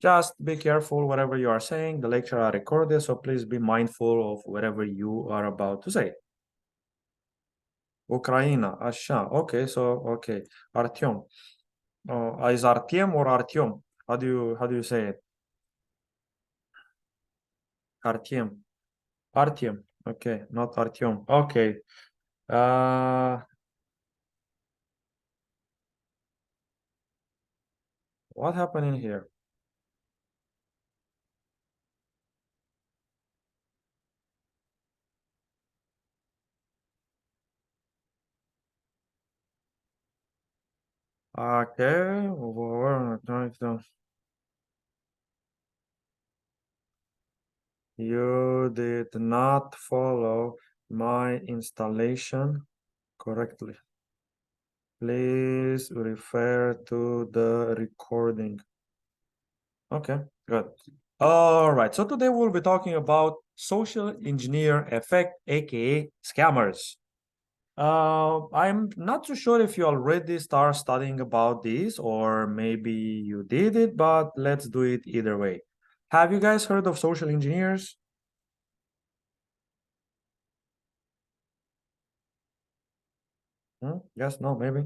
Just be careful whatever you are saying. The lecture are recorded, so please be mindful of whatever you are about to say. Ucraina, așa. Okay, so okay. Artyom. Is Artyom or Artyom? How do you say it? Artyom. Artyom. Okay, not Artyom. Okay. What happened in here? Okay. You did not follow my installation correctly. Please refer to the recording. Okay, good. All right, so today we'll be talking about social engineer effect, aka scammers. I'm not too sure if you already start studying about this or maybe you did it, but let's do it either way. Have you guys heard of social engineers? Yes, no, maybe.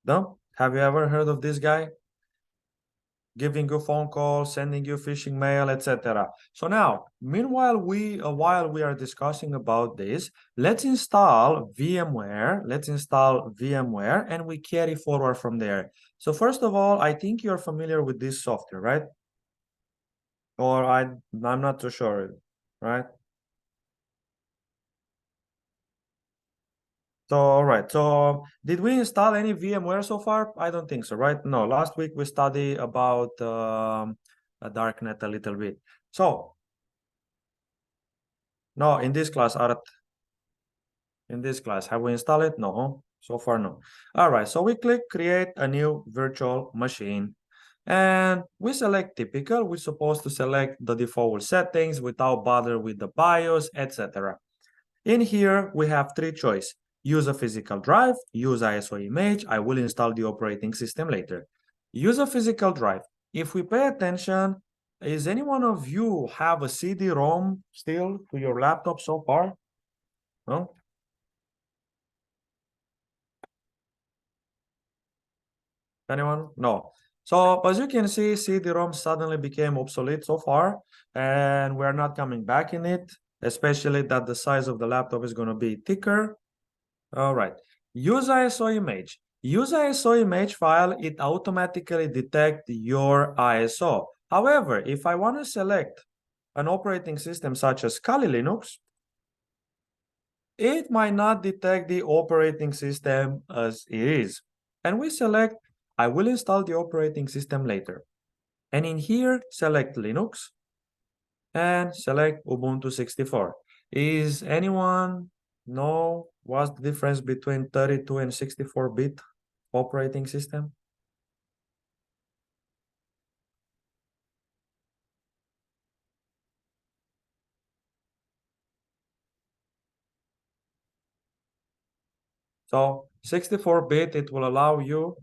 No? Have you ever heard of this guy? Giving you phone calls, sending you phishing mail, etc. So now, meanwhile, while we are discussing about this, let's install VMware. Let's install VMware, and we carry forward from there. So first of all, I think you're familiar with this software, right? Or I'm not too sure, right? So, all right. So, did we install any VMware so far? I don't think so, right? No. Last week we studied about a darknet a little bit. So, no, in this class, Art, in this class, have we installed it? No. So far, no. All right. So we click create a new virtual machine. And we select typical. We're supposed to select the default settings without bother with the BIOS, etc. In here, we have three choices. Use a physical drive, use ISO image. I will install the operating system later. Use a physical drive. If we pay attention, is any one of you have a CD-ROM still to your laptop so far? No? Anyone? No. So as you can see, CD-ROM suddenly became obsolete so far, and we're not coming back in it, especially that the size of the laptop is going to be thicker. All right. Use ISO image. Use ISO image file, it automatically detect your ISO. However, if I want to select an operating system such as Kali Linux, it might not detect the operating system as it is. And we select, I will install the operating system later. And in here, select Linux and select Ubuntu 64. Is anyone know what's the difference between 32 and 64-bit operating system? So 64-bit, it will allow you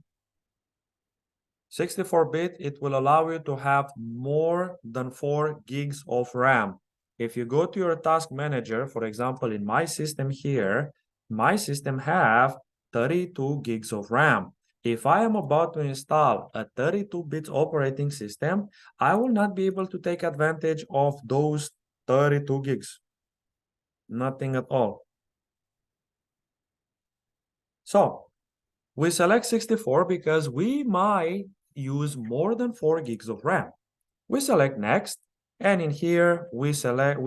64-bit, it will allow you to have more than 4 gigs of RAM. If you go to your task manager, for example, in my system here, my system have 32 gigs of RAM. If I am about to install a 32-bit operating system, I will not be able to take advantage of those 32 gigs. Nothing at all. So we select 64 because we might use more than 4 gigs of RAM. We select next, and in here we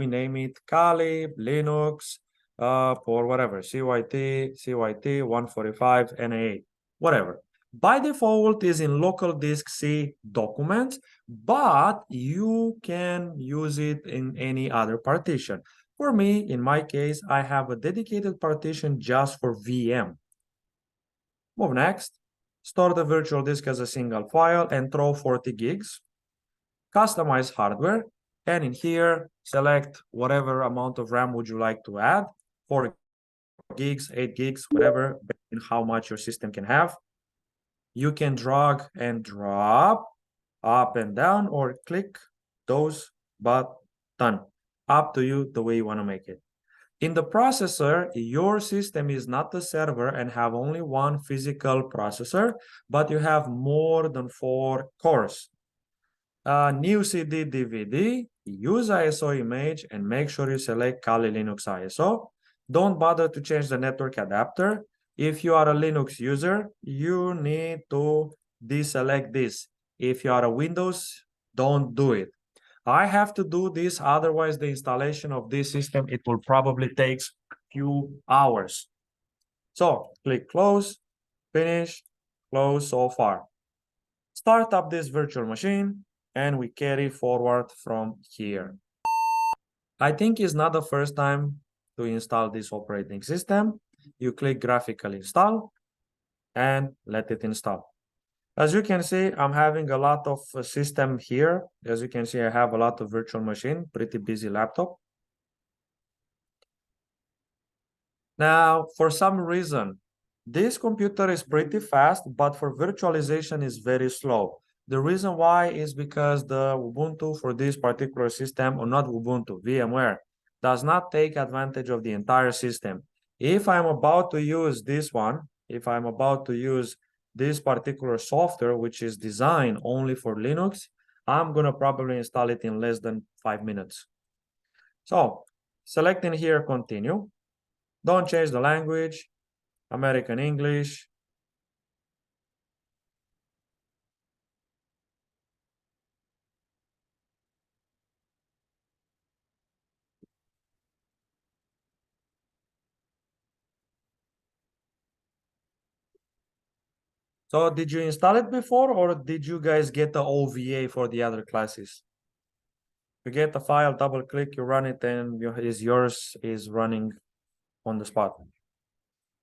name it Kali, Linux, for whatever, CYT 145, NA8, whatever. By default is in local disk C documents, but you can use it in any other partition. For me, in my case, I have a dedicated partition just for VM. Move next. Store the virtual disk as a single file and throw 40 gigs. Customize hardware, and in here, select whatever amount of RAM would you like to add, 4 gigs, 8 gigs, whatever, and how much your system can have. You can drag and drop up and down or click those button. Up to you the way you want to make it. In the processor, your system is not the server and have only one physical processor, but you have more than 4 cores. New CD DVD, use ISO image and make sure you select Kali Linux ISO. Don't bother to change the network adapter. If you are a Linux user, you need to deselect this. If you are a Windows, don't do it. I have to do this, otherwise the installation of this system, it will probably take few hours. So click close, finish, close so far. Start up this virtual machine and we carry forward from here. I think it's not the first time to install this operating system. You click graphical install and let it install. As you can see, I'm having a lot of system here. As you can see, I have a lot of virtual machine, pretty busy laptop. Now, for some reason, this computer is pretty fast, but for virtualization is very slow. The reason why is because the Ubuntu for this particular system, or not Ubuntu, VMware, does not take advantage of the entire system. If I'm about to use this one, if I'm about to use this particular software, which is designed only for Linux, I'm going to probably install it in less than 5 minutes. So, selecting here, continue. Don't change the language, American English. So did you install it before or did you guys get the OVA for the other classes? You get the file, double click, you run it, and yours is running on the spot.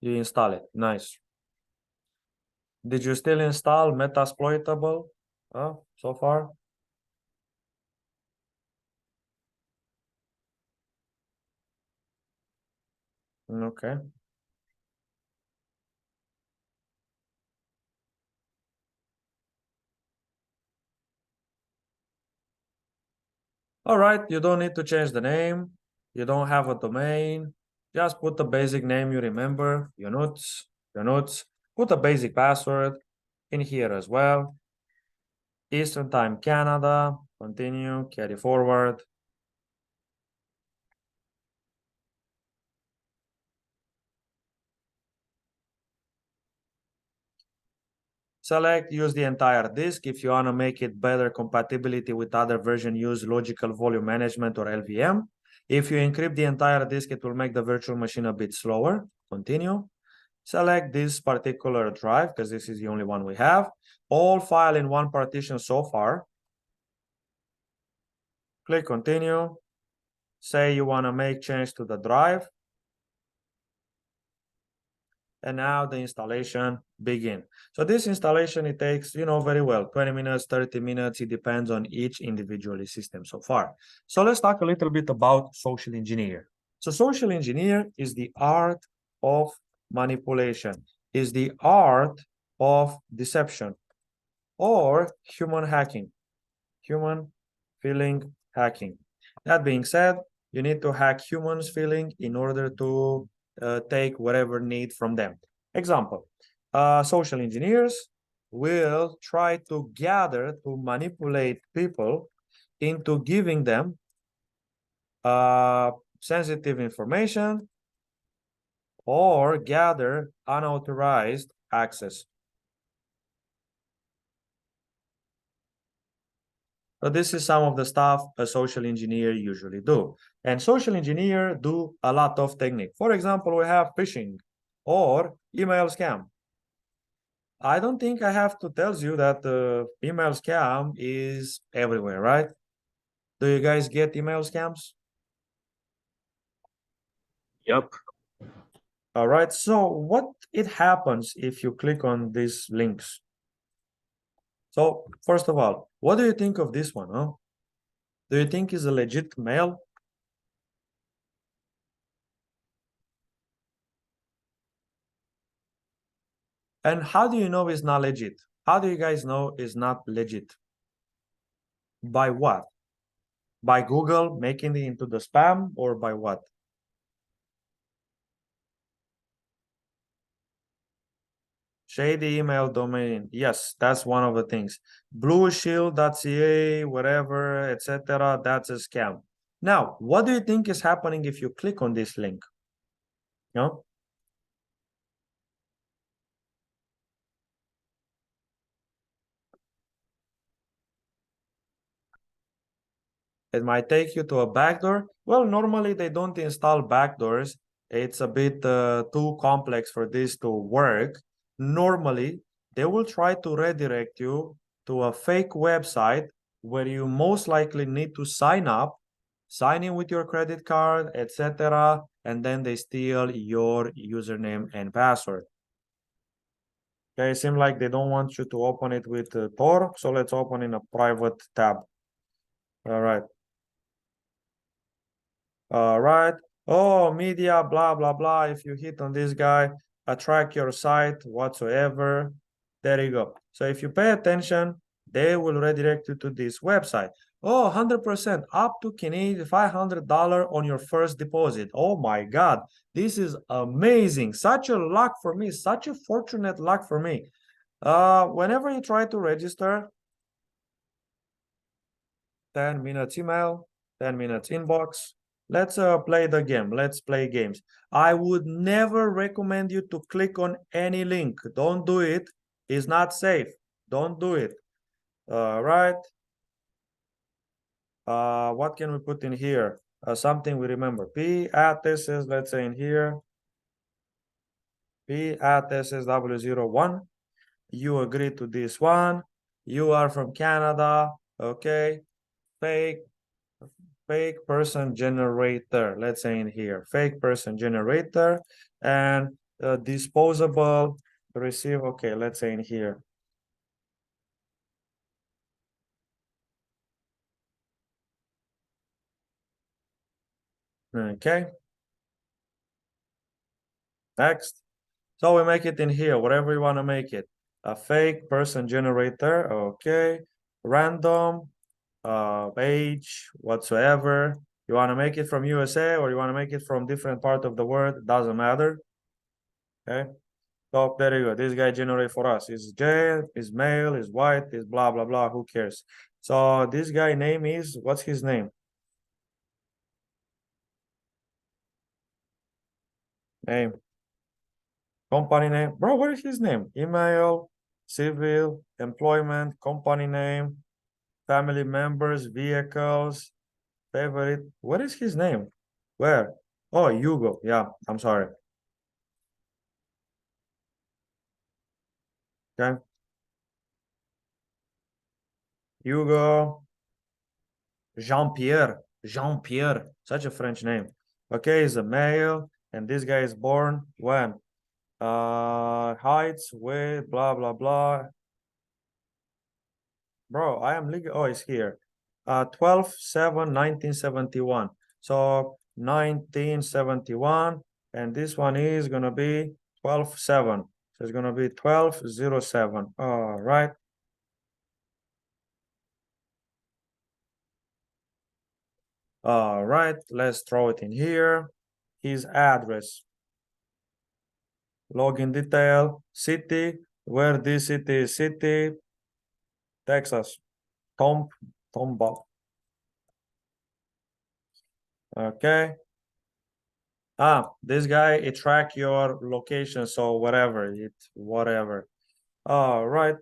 You install it. Nice. Did you still install Metasploitable so far? Okay. All right, you don't need to change the name. You don't have a domain. Just put the basic name you remember, your notes, your notes. Put a basic password in here as well. Eastern Time Canada, continue, carry forward. Select, use the entire disk. If you want to make it better compatibility with other version, use logical volume management or LVM. If you encrypt the entire disk, it will make the virtual machine a bit slower. Continue. Select this particular drive because this is the only one we have. All file in one partition so far. Click continue. Say you want to make change to the drive. And now the installation begin. So this installation, it takes, very well, 20 minutes, 30 minutes. It depends on each individual system so far. So let's talk a little bit about social engineer. So social engineer is the art of manipulation, is the art of deception or human hacking, human feeling hacking. That being said, you need to hack humans' feeling in order to take whatever need from them. Example, social engineers will try to gather, to manipulate people into giving them sensitive information or gather unauthorized access. So this is some of the stuff a social engineer usually do. And social engineer do a lot of technique. For example, we have phishing or email scam. I don't think I have to tell you that the email scam is everywhere, right? Do you guys get email scams? Yep. All right. So what it happens if you click on these links? So first of all, what do you think of this one? Huh? Do you think is a legit mail? And how do you know it's not legit? How do you guys know it's not legit? By what? By Google making it into the spam, or by what? Shady email domain. Yes, that's one of the things. Blueshield.ca, whatever, etc. That's a scam. Now, what do you think is happening if you click on this link? No? It might take you to a backdoor. Well, normally they don't install backdoors. It's a bit too complex for this to work. Normally, they will try to redirect you to a fake website where you most likely need to sign up, sign in with your credit card, etc., and then they steal your username and password. Okay, it seems like they don't want you to open it with Tor, so let's open in a private tab. All right. All right. Oh, media, blah, blah, blah. If you hit on this guy, attract your site whatsoever. There you go. So if you pay attention, they will redirect you to this website. Oh, 100% up to Canadian $500 on your first deposit. Oh my God. This is amazing. Such a luck for me. Such a fortunate luck for me. Whenever you try to register, 10 minutes email, 10 minutes inbox. Let's play the game. Let's play games. I would never recommend you to click on any link. Don't do it. It's not safe. Don't do it. Right. What can we put in here? Something we remember. P at this is, let's say in here, P at this is W01. You agree to this one. You are from Canada. Okay. Fake person generator, let's say in here, fake person generator, and disposable receive. Okay, let's say in here. Okay, next. So we make it in here, whatever you want to make it. A fake person generator. Okay, random age whatsoever. You want to make it from USA or you want to make it from different part of the world, doesn't matter. Okay. Oh, there you go. This guy generate for us. Is J, is male, is white, is blah, blah, blah. Who cares? So this guy name is, what's his name? Name. Company name. Bro, what is his name? Email, civil, employment, company name, family members, vehicles, favorite. What is his name? Where? Oh, Hugo. Yeah, I'm sorry. Okay. Hugo. Jean-Pierre. Jean-Pierre. Such a French name. Okay, he's a male, and this guy is born when? Heights, weight, blah, blah, blah. Bro, I am legal. Oh, it's here. 12/7/1971. So 1971, and this one is gonna be 12/7. So it's gonna be 12/07. All right. All right, let's throw it in here. His address. Login detail, city, where this city is, city, Texas, Tomball. Okay. This guy, it track your location, so whatever. All right.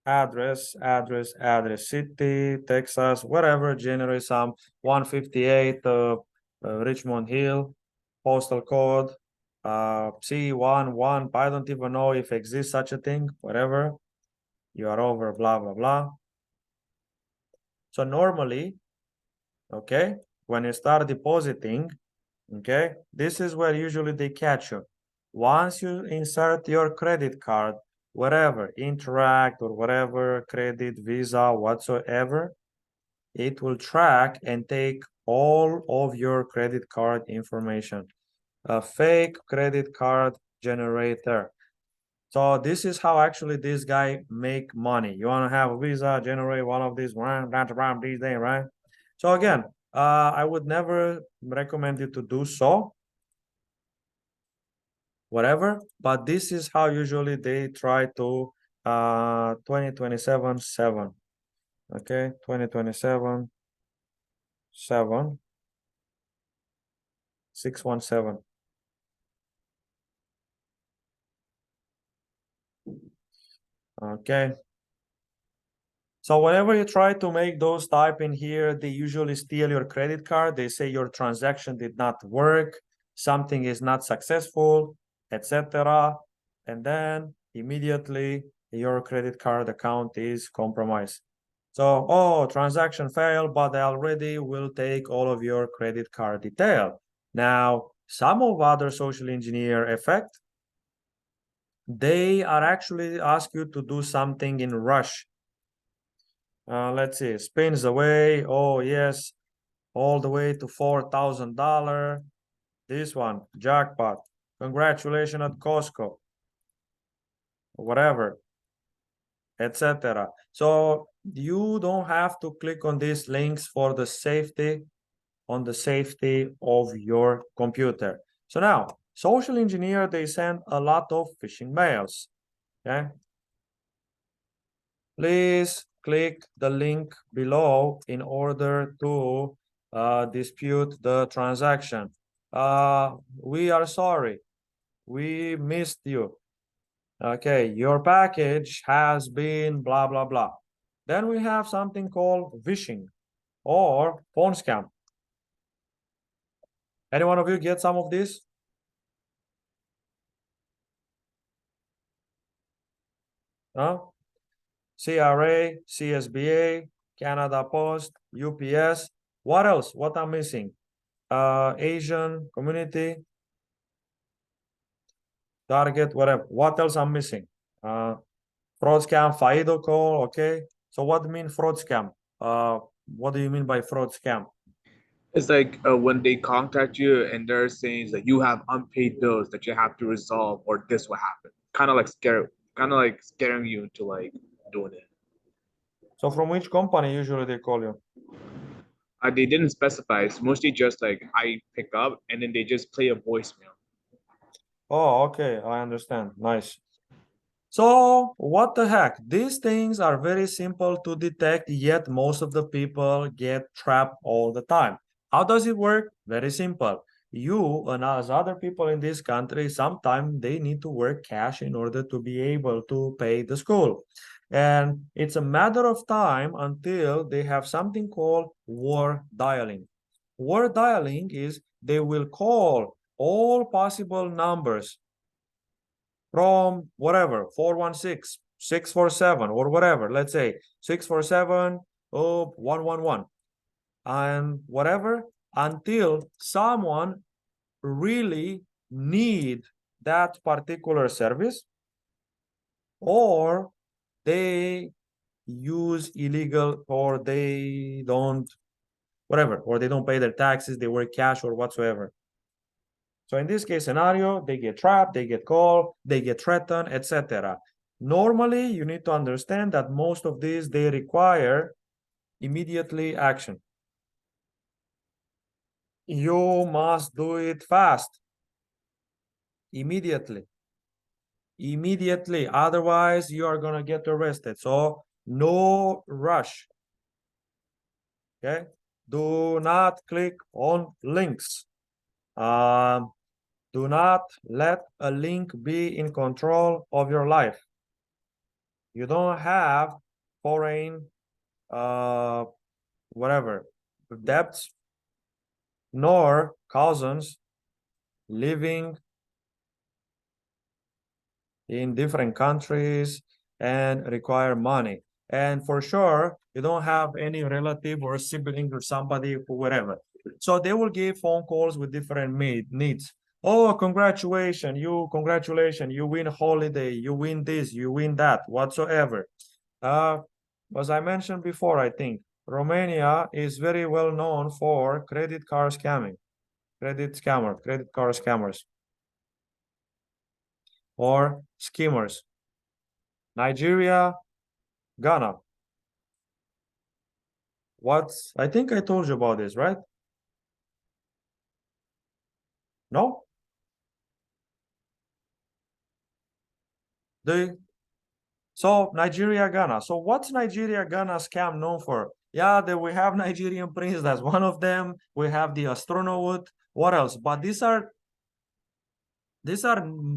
Address, city, Texas, whatever, generate some 158 Richmond Hill, postal code, C11. I don't even know if exists such a thing, whatever. You are over, blah, blah, blah. So normally, okay, when you start depositing, okay, this is where usually they catch you. Once you insert your credit card, whatever, Interact or whatever, credit, Visa, whatsoever, it will track and take all of your credit card information. A fake credit card generator. So this is how actually this guy make money. You want to have a visa, generate one of these, these days, right? So again, I would never recommend you to do so, whatever, but this is how usually they try to 2027 7. Okay, 2027 7 617. Okay. So whenever you try to make those type in here, they usually steal your credit card. They say your transaction did not work, something is not successful, etc. And then immediately your credit card account is compromised. So, oh, transaction failed, but they already will take all of your credit card detail. Now, some of other social engineer effect, they are actually ask you to do something in rush. Let's see, spins away. Oh, yes, all the way to $4,000. This one, jackpot. Congratulations at Costco, whatever, etc. So you don't have to click on these links for the safety on the safety of your computer. So now, social engineer, they send a lot of phishing mails. Okay. Please click the link below in order to dispute the transaction. We are sorry. We missed you. Okay, your package has been blah, blah, blah. Then we have something called phishing or phone scam. Any one of you get some of this? Huh? CRA, CSBA, Canada Post, UPS. What else? What I'm missing? Asian community, Target, whatever. What else I'm missing? Fraud scam, FIDO call. Okay. So what do you mean fraud scam? What do you mean by fraud scam? It's like when they contact you and they're saying that you have unpaid bills that you have to resolve, or this will happen. Kind of like scaring you into like doing it. So from which company usually they call you? They didn't specify. It's mostly just like I pick up and then they just play a voicemail. Oh, okay. I understand. Nice. So what the heck? These things are very simple to detect, yet most of the people get trapped all the time. How does it work? Very simple. You and as other people in this country, sometimes they need to work cash in order to be able to pay the school. And it's a matter of time until they have something called war dialing. War dialing is they will call all possible numbers from whatever 416 647 or whatever, let's say 647 111 and whatever, until someone really need that particular service, or they use illegal, or they don't, whatever, or they don't pay their taxes, they work cash or whatsoever. So in this case scenario, they get trapped, they get called, they get threatened, etc. Normally, you need to understand that most of these, they require immediately action. You must do it fast, immediately. Immediately, otherwise you are going to get arrested. So no rush, okay? Do not click on links. Do not let a link be in control of your life. You don't have foreign whatever debts nor cousins living in different countries and require money. And for sure, you don't have any relative or sibling or somebody or whatever. So they will give phone calls with different needs. Oh, congratulations, you win holiday, you win this, you win that, whatsoever. Uh, as I mentioned before, I think Romania is very well known for credit card scamming, credit card scammers. or schemers? Nigeria, Ghana. I think I told you about this, right? No? So Nigeria, Ghana. So what's Nigeria, Ghana scam known for? Yeah, we have Nigerian prince. That's one of them. We have the astronaut. What else? But these are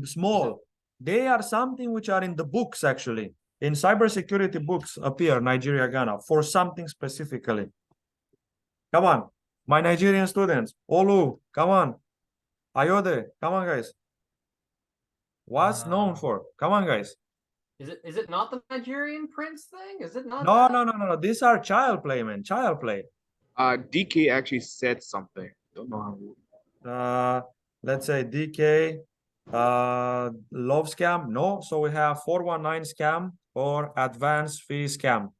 small. They are something which are in the books actually. In cybersecurity books appear Nigeria, Ghana for something specifically. Come on, my Nigerian students. Olu, come on. Ayode, come on, guys. What's known for? Come on, guys. Is it not the Nigerian prince thing? Is it not No, that? no. These are child play, man. Child play. DK actually said something. Don't know how. Let's say DK, love scam. No, so we have 419 scam or advance fee scam.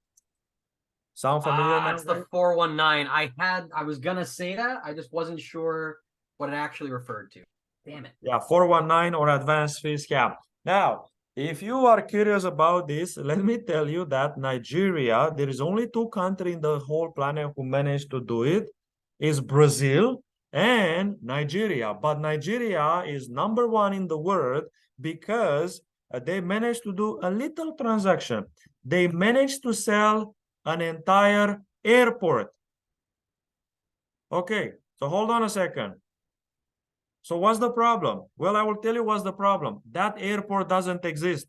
Sound familiar now? It's the 419. I was gonna say that. I just wasn't sure what it actually referred to. Damn it. Yeah, 419 or advance fee scam. Now, if you are curious about this, let me tell you that Nigeria, there is only two countries in the whole planet who managed to do it, is Brazil and Nigeria. But Nigeria is number one in the world because they managed to do a little transaction. They managed to sell an entire airport. Okay, so hold on a second. So what's the problem? Well, I will tell you what's the problem. That airport doesn't exist.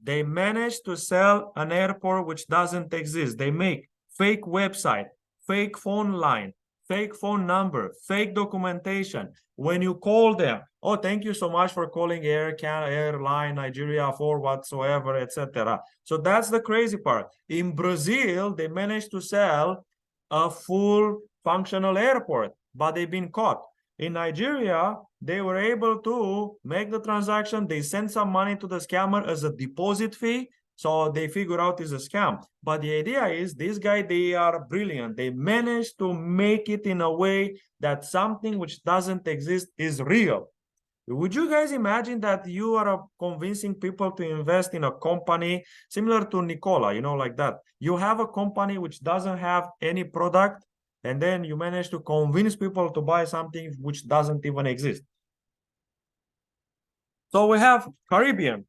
They managed to sell an airport which doesn't exist. They make fake website, fake phone line, fake phone number, fake documentation. When you call them, oh, thank you so much for calling Airline Nigeria for whatsoever, etc. So that's the crazy part. In Brazil, they managed to sell a full functional airport, but they've been caught. In Nigeria, they were able to make the transaction. They sent some money to the scammer as a deposit fee. So they figure out it's a scam. But the idea is this guy, they are brilliant. They managed to make it in a way that something which doesn't exist is real. Would you guys imagine that you are convincing people to invest in a company similar to Nicola, like that? You have a company which doesn't have any product, and then you manage to convince people to buy something which doesn't even exist. So we have Caribbean.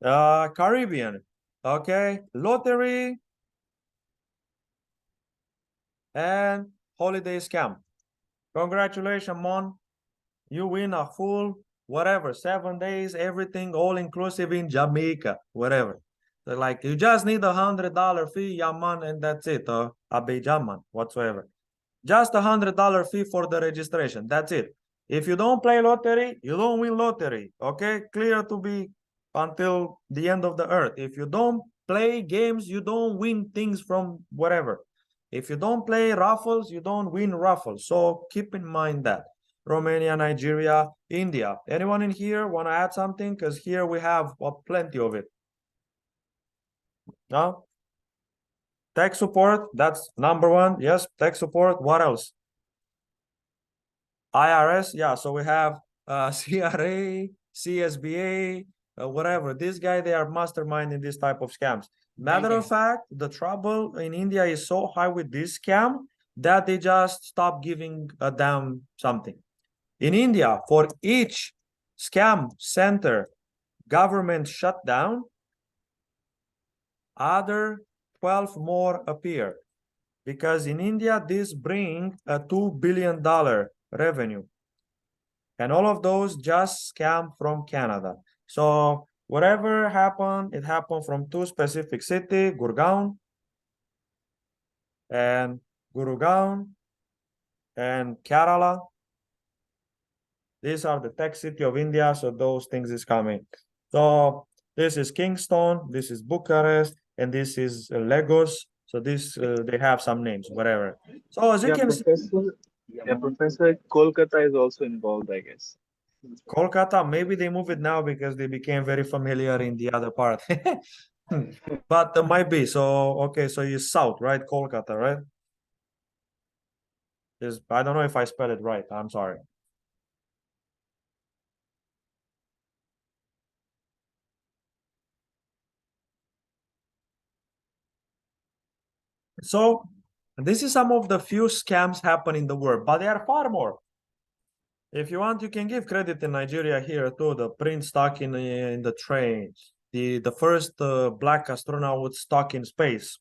Caribbean, okay, lottery and holiday scam. Congratulations, Mon. You win a full, whatever, 7 days, everything all inclusive in Jamaica, whatever. So like, you just need $100 fee, yeah, man, and that's it, Abidjan, whatsoever. Just $100 fee for the registration. That's it. If you don't play lottery, you don't win lottery. Okay, clear to be until the end of the earth. If you don't play games, you don't win things from whatever. If you don't play raffles, you don't win raffles. So keep in mind that. Romania, Nigeria, India. Anyone in here want to add something? Because here we have plenty of it. No? Tech support, that's number one. Yes, tech support. What else? IRS, yeah. So we have CRA, CSBA, whatever. This guy, they are masterminding this type of scams. Matter of fact, the trouble in India is so high with this scam that they just stop giving a damn something. In India, for each scam center government shut down, other 12 more appear. Because in India, this brings a $2 billion revenue. And all of those just scam from Canada. So whatever happened, it happened from two specific cities, Gurgaon and Kerala. These are the tech city of India, so those things is coming. So this is Kingston, this is Bucharest, and this is Lagos. So this they have some names, whatever. So as you can see, Professor, Kolkata is also involved, I guess. Kolkata, maybe they move it now because they became very familiar in the other part. But there might be. So okay, so you south, right? Kolkata, right? Is I don't know if I spelled it right. I'm sorry. So this is some of the few scams happen in the world, but there are far more. If you want, you can give credit in Nigeria here too. The prince stuck in the train, the first black astronaut stuck in space.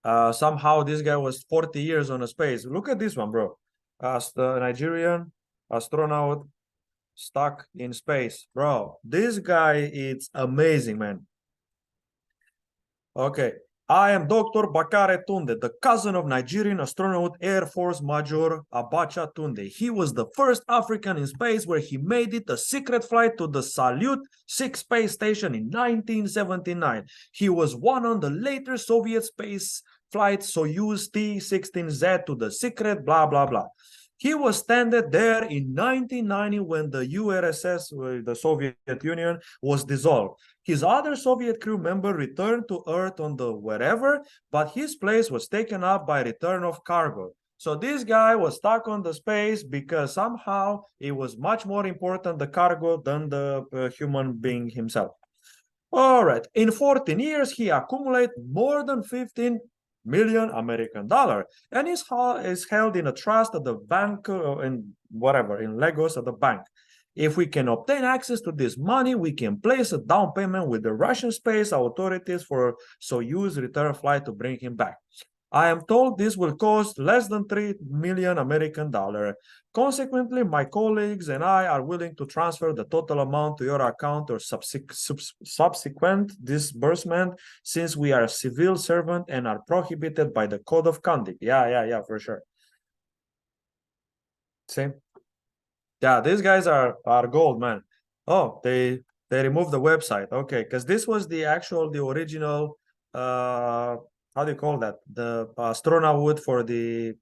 Somehow this guy was 40 years on a space. Look at this one, bro. The Nigerian astronaut stuck in space, bro. This guy is amazing, man. Okay. I am Dr. Bakare Tunde, the cousin of Nigerian astronaut Air Force Major Abacha Tunde. He was the first African in space where he made it a secret flight to the Salyut 6 space station in 1979. He was one on the later Soviet space flight Soyuz T-16Z to the secret blah blah blah. He was stranded there in 1990 when the URSS, the Soviet Union, was dissolved. His other Soviet crew member returned to Earth on the wherever, but his place was taken up by return of cargo. So this guy was stuck on the space because somehow it was much more important the cargo than the human being himself. All right, in 14 years, he accumulated more than 15 million American dollar and is held in a trust at the bank in whatever, in Lagos at the bank. If we can obtain access to this money, we can place a down payment with the Russian space authorities for Soyuz return flight to bring him back. I am told this will cost less than 3 million American dollar. Consequently, my colleagues and I are willing to transfer the total amount to your account or subsequent disbursement since we are a civil servant and are prohibited by the code of conduct. Yeah, for sure. See? Yeah, these guys are gold, man. Oh, they removed the website. Okay, because this was the original how do you call that? The astronaut for the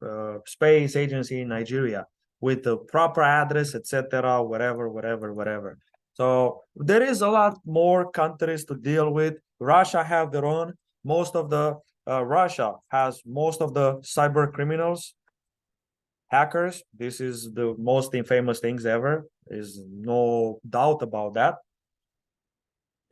space agency in Nigeria with the proper address, etc. Whatever. So there is a lot more countries to deal with. Russia have their own. Most of the Russia has most of the cyber criminals, hackers. This is the most infamous things ever. There's no doubt about that.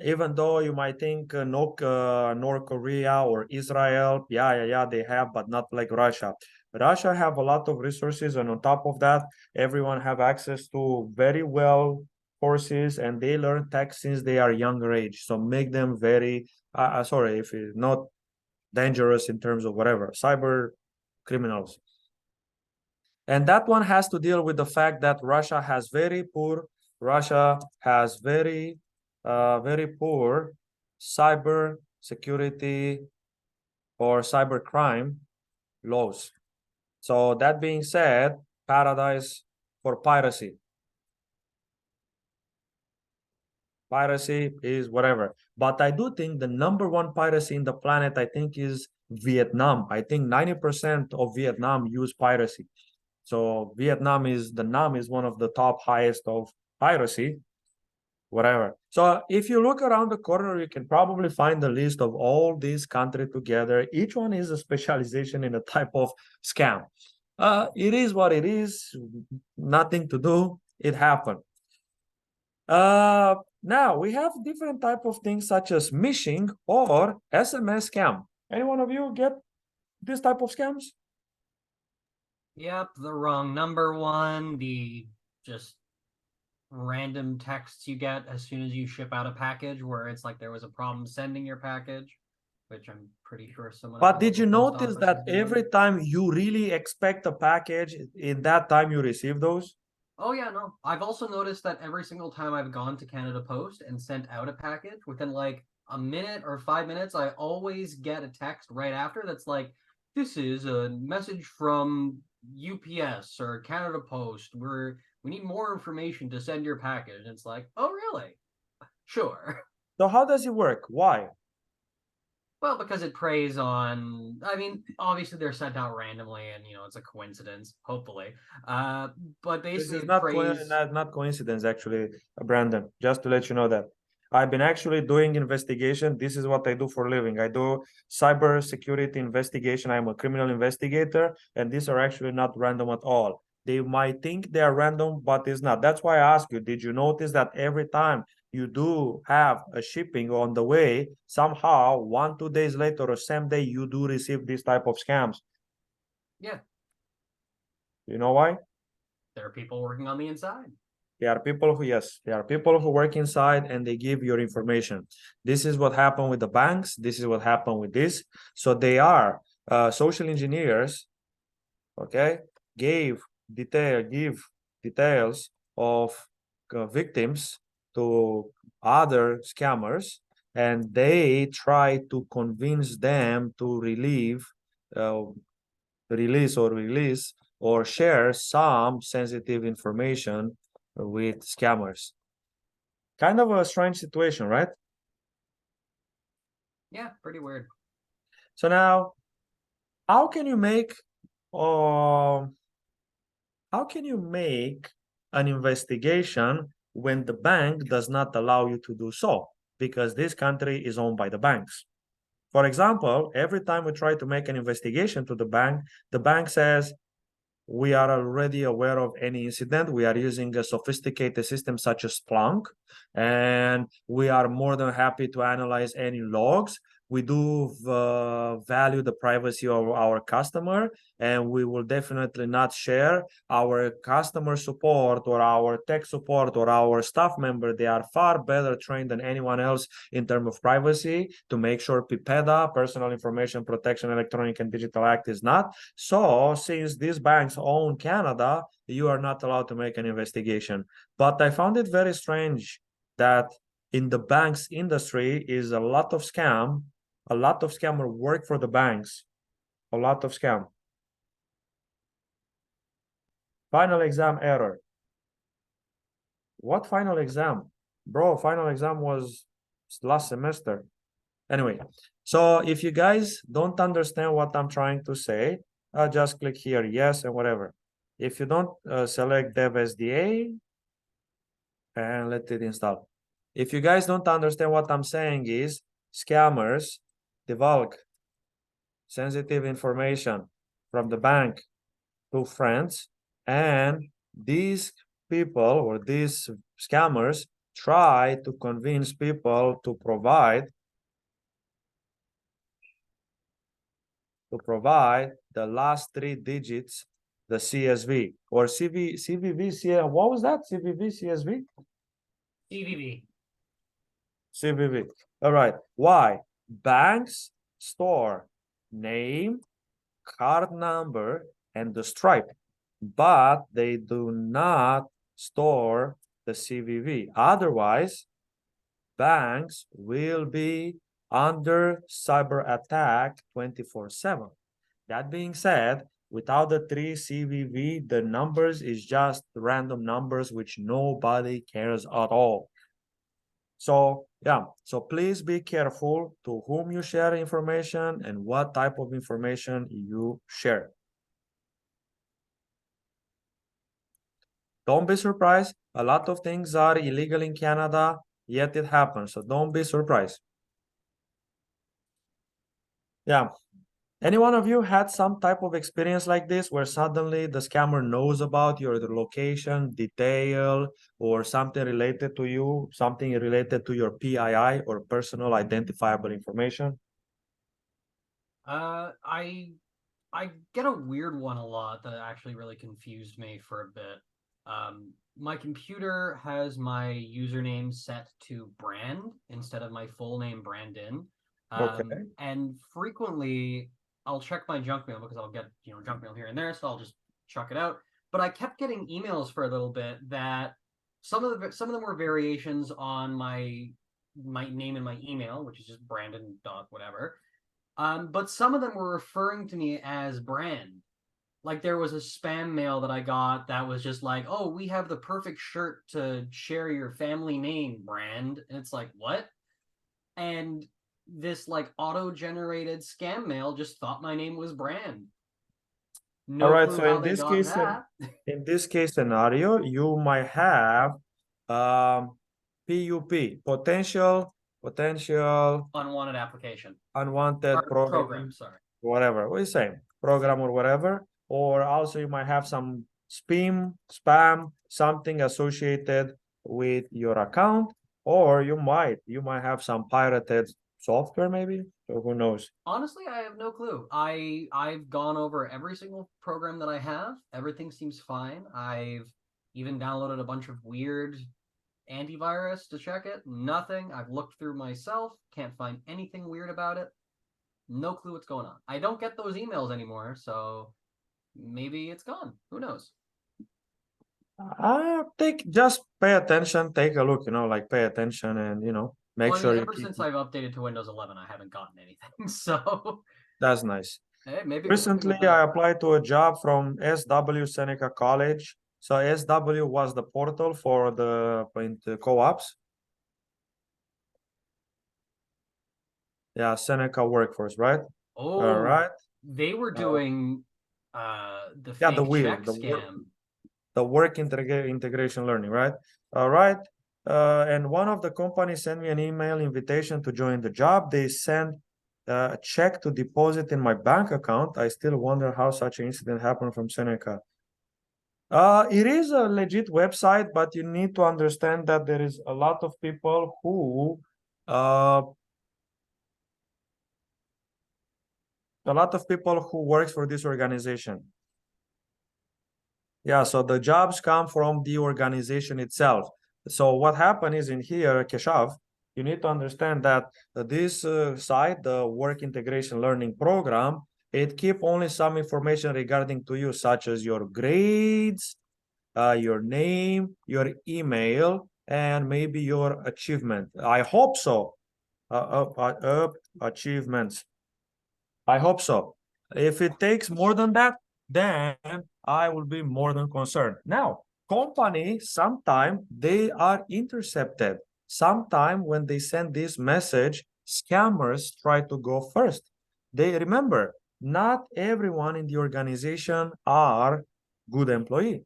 Even though you might think North Korea or Israel, yeah, they have, but not like Russia. Russia have a lot of resources, and on top of that, everyone have access to very well courses, and they learn tech since they are younger age. So make them very, sorry, if it's not dangerous in terms of whatever, cyber criminals. And that one has to deal with the fact that Russia has very poor cyber security or cyber crime laws. So that being said, paradise for piracy. Piracy is whatever. But I do think the number one piracy in the planet, I think, is Vietnam. I think 90% of Vietnam use piracy. So Vietnam is one of the top highest of piracy, whatever. So if you look around the corner, you can probably find the list of all these countries together. Each one is a specialization in a type of scam. It is what it is. Nothing to do. It happened. Now we have different type of things such as phishing or SMS scam. Any one of you get this type of scams? Yep, the wrong number one, the just random texts you get as soon as you ship out a package where it's like there was a problem sending your package, which I'm pretty sure someone. But did you notice that every time you really expect a package, in that time you receive those? Oh yeah, no. I've also noticed that every single time I've gone to Canada Post and sent out a package, within like a minute or 5 minutes, I always get a text right after that's like, this is a message from UPS or Canada Post. We need more information to send your package. And it's like, oh really? Sure. So how does it work? Why? Well, because it preys on, I mean, obviously they're sent out randomly and, it's a coincidence, hopefully. But basically This is not coincidence, actually, Brandon, just to let you know that. I've been actually doing investigation. This is what I do for a living. I do cyber security investigation. I'm a criminal investigator, and these are actually not random at all. They might think they are random, but it's not. That's why I ask you, did you notice that every time you do have a shipping on the way, somehow 1-2 days later or same day, you do receive this type of scams? Yeah, You know why? there are people working on the inside. There are people who, yes, there are people who work inside and they give your information. This is what happened with the banks. This is what happened with this. So they are social engineers, okay, give details of victims to other scammers, and they try to convince them to uh, release or share some sensitive information with scammers. Kind of a strange situation, right? Yeah, pretty weird. So now, how can you make um how can you make an investigation when the bank does not allow you to do so? Because this country is owned by the banks. For example, every time we try to make an investigation to the bank says, we are already aware of any incident. We are using a sophisticated system such as Splunk, and we are more than happy to analyze any logs. We do value the privacy of our customer, and we will definitely not share our customer support or our tech support or our staff member. They are far better trained than anyone else in terms of privacy to make sure PIPEDA, Personal Information Protection Electronic and Digital Act, is not. So since these banks own Canada, you are not allowed to make an investigation. But I found it very strange that in the banks industry is a lot of scam. A lot of scammer work for the banks. A lot of scam. Final exam error. What final exam? Bro, final exam was last semester. Anyway, so if you guys don't understand what I'm trying to say, just click here, yes, and whatever. If you don't, select Dev SDA and let it install. If you guys don't understand what I'm saying is scammers divulge sensitive information from the bank to friends, and these people or these scammers try to convince people to provide the last 3 digits, the CSV or CVV. What was that? CVV, CSV? CVV. CVV. All right. Why? Banks store name, card number, and the stripe, but they do not store the CVV. Otherwise, banks will be under cyber attack 24/7. That being said, without the 3 CVV, the numbers is just random numbers which nobody cares at all. So yeah, so please be careful to whom you share information and what type of information you share. Don't be surprised. A lot of things are illegal in Canada, yet it happens. So don't be surprised. Yeah. Any one of you had some type of experience like this where suddenly the scammer knows about your location, detail, or something related to you, something related to your PII or personal identifiable information? I get a weird one a lot that actually really confused me for a bit. My computer has my username set to Brand instead of my full name Brandon. Okay. And frequently I'll check my junk mail because I'll get, junk mail here and there, so I'll just chuck it out. But I kept getting emails for a little bit that some of them were variations on my name and my email, which is just Brandon dot whatever. But some of them were referring to me as Brand. Like there was a spam mail that I got that was just like, "Oh, we have the perfect shirt to share your family name, Brand." And it's like, "What?" And this like auto-generated scam mail just thought my name was Brand. No All right. clue So how they got that. in this case scenario, you might have PUP, potential Unwanted application. unwanted Program, program, sorry. whatever we say, program or whatever. Or also you might have some spam, something associated with your account, or you might have some pirated software maybe. So who knows? Honestly, I have no clue. I've gone over every single program that I have. Everything seems fine. I've even downloaded a bunch of weird antivirus to check it. Nothing. I've looked through myself. Can't find anything weird about it. No clue what's going on. I don't get those emails anymore, so maybe it's gone. Who knows? Just pay attention, take a look, like pay attention and make Well, I sure mean, you ever keep since I've updated to Windows 11, I haven't gotten anything. So that's nice. hey, maybe Recently, something was I bad. applied to a job from SW Seneca College. So SW was the portal for the co-ops. Yeah, Seneca Workforce, right? All Oh, right. they were doing the Yeah, the fake wheel, check scam. the work integration learning, right? All right. And one of the companies sent me an email invitation to join the job. They sent a check to deposit in my bank account. I still wonder how such an incident happened from Seneca. It is a legit website, but you need to understand that there is a lot of people who works for this organization. Yeah, so the jobs come from the organization itself. So what happened is in here, Keshav, you need to understand that this site, the Work Integration Learning Program, it keep only some information regarding to you, such as your grades, your name, your email, and maybe your achievement. I hope so. Achievements. I hope so. If it takes more than that, then I will be more than concerned. Now, companies, sometimes they are intercepted. Sometimes when they send this message, scammers try to go first. They remember, not everyone in the organization are good employee.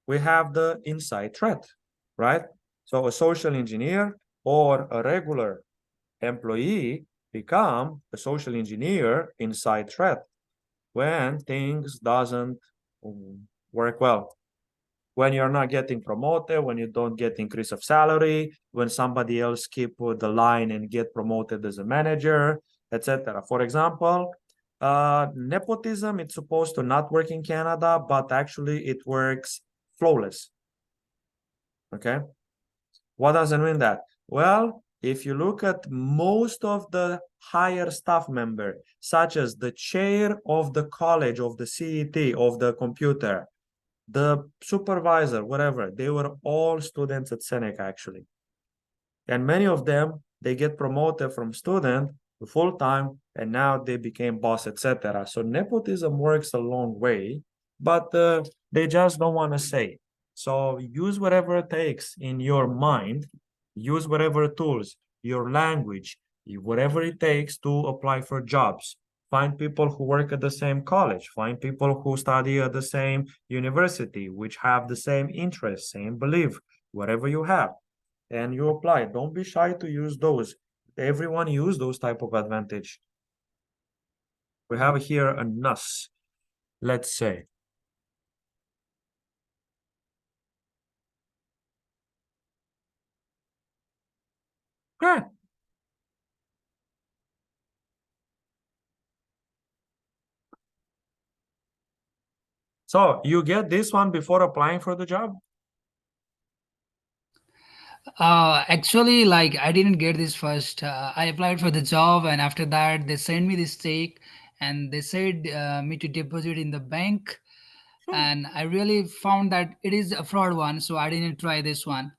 We have the inside threat, right? So a social engineer or a regular employee become a social engineer inside threat when things doesn't work well. When you're not getting promoted, when you don't get increase of salary, when somebody else skip the line and get promoted as a manager, etc. For example, nepotism, it's supposed to not work in Canada, but actually it works flawless. Okay. What does it mean that? Well, if you look at most of the higher staff member, such as the chair of the college, of the CET, of the computer, the supervisor, whatever, they were all students at Seneca, actually. And many of them, they get promoted from student to full-time, and now they became boss, etc. So nepotism works a long way, but they just don't want to say. So use whatever it takes in your mind, use whatever tools, your language, whatever it takes to apply for jobs. Find people who work at the same college, find people who study at the same university, which have the same interests, same belief, whatever you have, and you apply. Don't be shy to use those. Everyone use those type of advantage. We have here a NUS, let's say. Okay. So you get this one before applying for the job? Actually, like I didn't get this first. I applied for the job, and after that, they sent me this check, and they said me to deposit in the bank. Sure. And I really found that it is a fraud one, so I didn't try this one.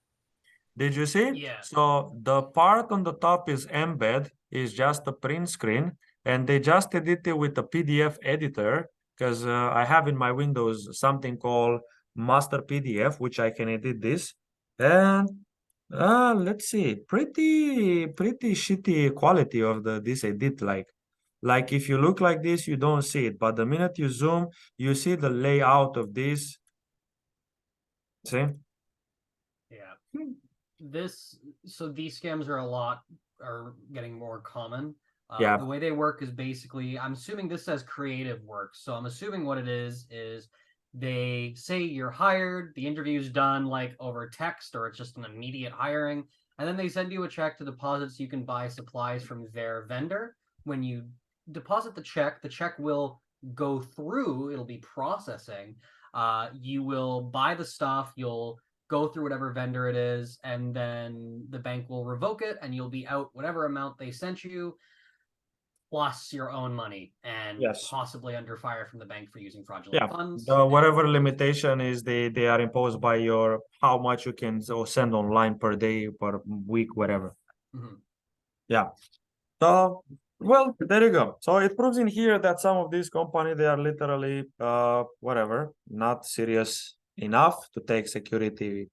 Did you see? Yeah. So the part on the top is embed, is just a print screen, and they just edit it with a PDF editor, because I have in my Windows something called master PDF, which I can edit this. And let's see, pretty shitty quality of this edit. Like if you look like this, you don't see it, but the minute you zoom, you see the layout of this. See? Yeah. So these scams are getting more common. Yeah. The way they work is basically, I'm assuming this says creative work. So I'm assuming what it is they say you're hired, the interview's done like over text, or it's just an immediate hiring, and then they send you a check to deposit so you can buy supplies from their vendor. When you deposit the check will go through, it'll be processing. You will buy the stuff, you'll go through whatever vendor it is, and then the bank will revoke it, and you'll be out whatever amount they sent you, plus your own money, and Yes. possibly under fire from the bank for using fraudulent Yeah. funds. The whatever limitation is they are imposed by your how much you can send online per day, per week, whatever. Mhm. Yeah. So well, there you go. So it proves in here that some of these companies they are literally whatever, not serious enough to take security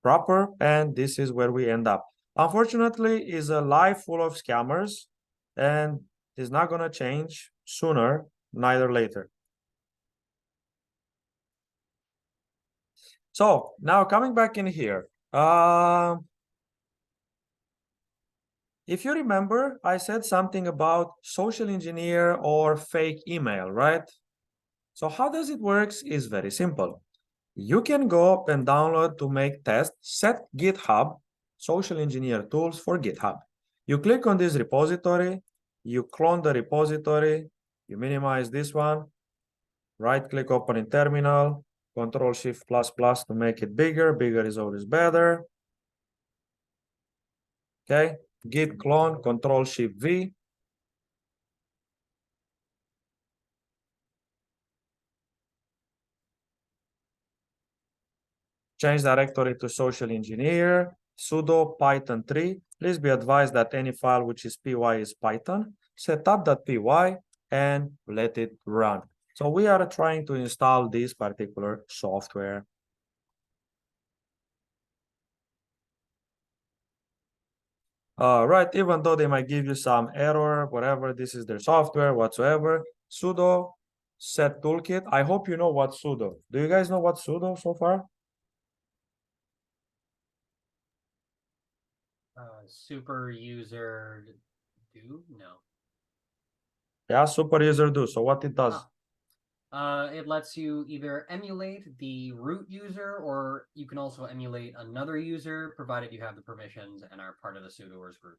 proper, and this is where we end up. Unfortunately, is a life full of scammers, and it's not gonna change sooner, neither later. So now coming back in here, if you remember, I said something about social engineer or fake email, right? So how does it works is very simple. You can go up and download to make tests, set GitHub, social engineer tools for GitHub. You click on this repository, you clone the repository, you minimize this one, right click open in terminal, Control Shift plus plus to make it bigger. Bigger is always better. Okay, git clone, Control Shift V. Change directory to social engineer, sudo python 3. Please be advised that any file which is py is Python. Setup.py and let it run. So we are trying to install this particular software. Right, even though they might give you some error, whatever, this is their software whatsoever. Sudo set toolkit. I hope you know what sudo. Do you guys know what sudo so far? Super user do no. Yeah, super user do. So what it does? It lets you either emulate the root user, or you can also emulate another user, provided you have the permissions and are part of the sudoers group.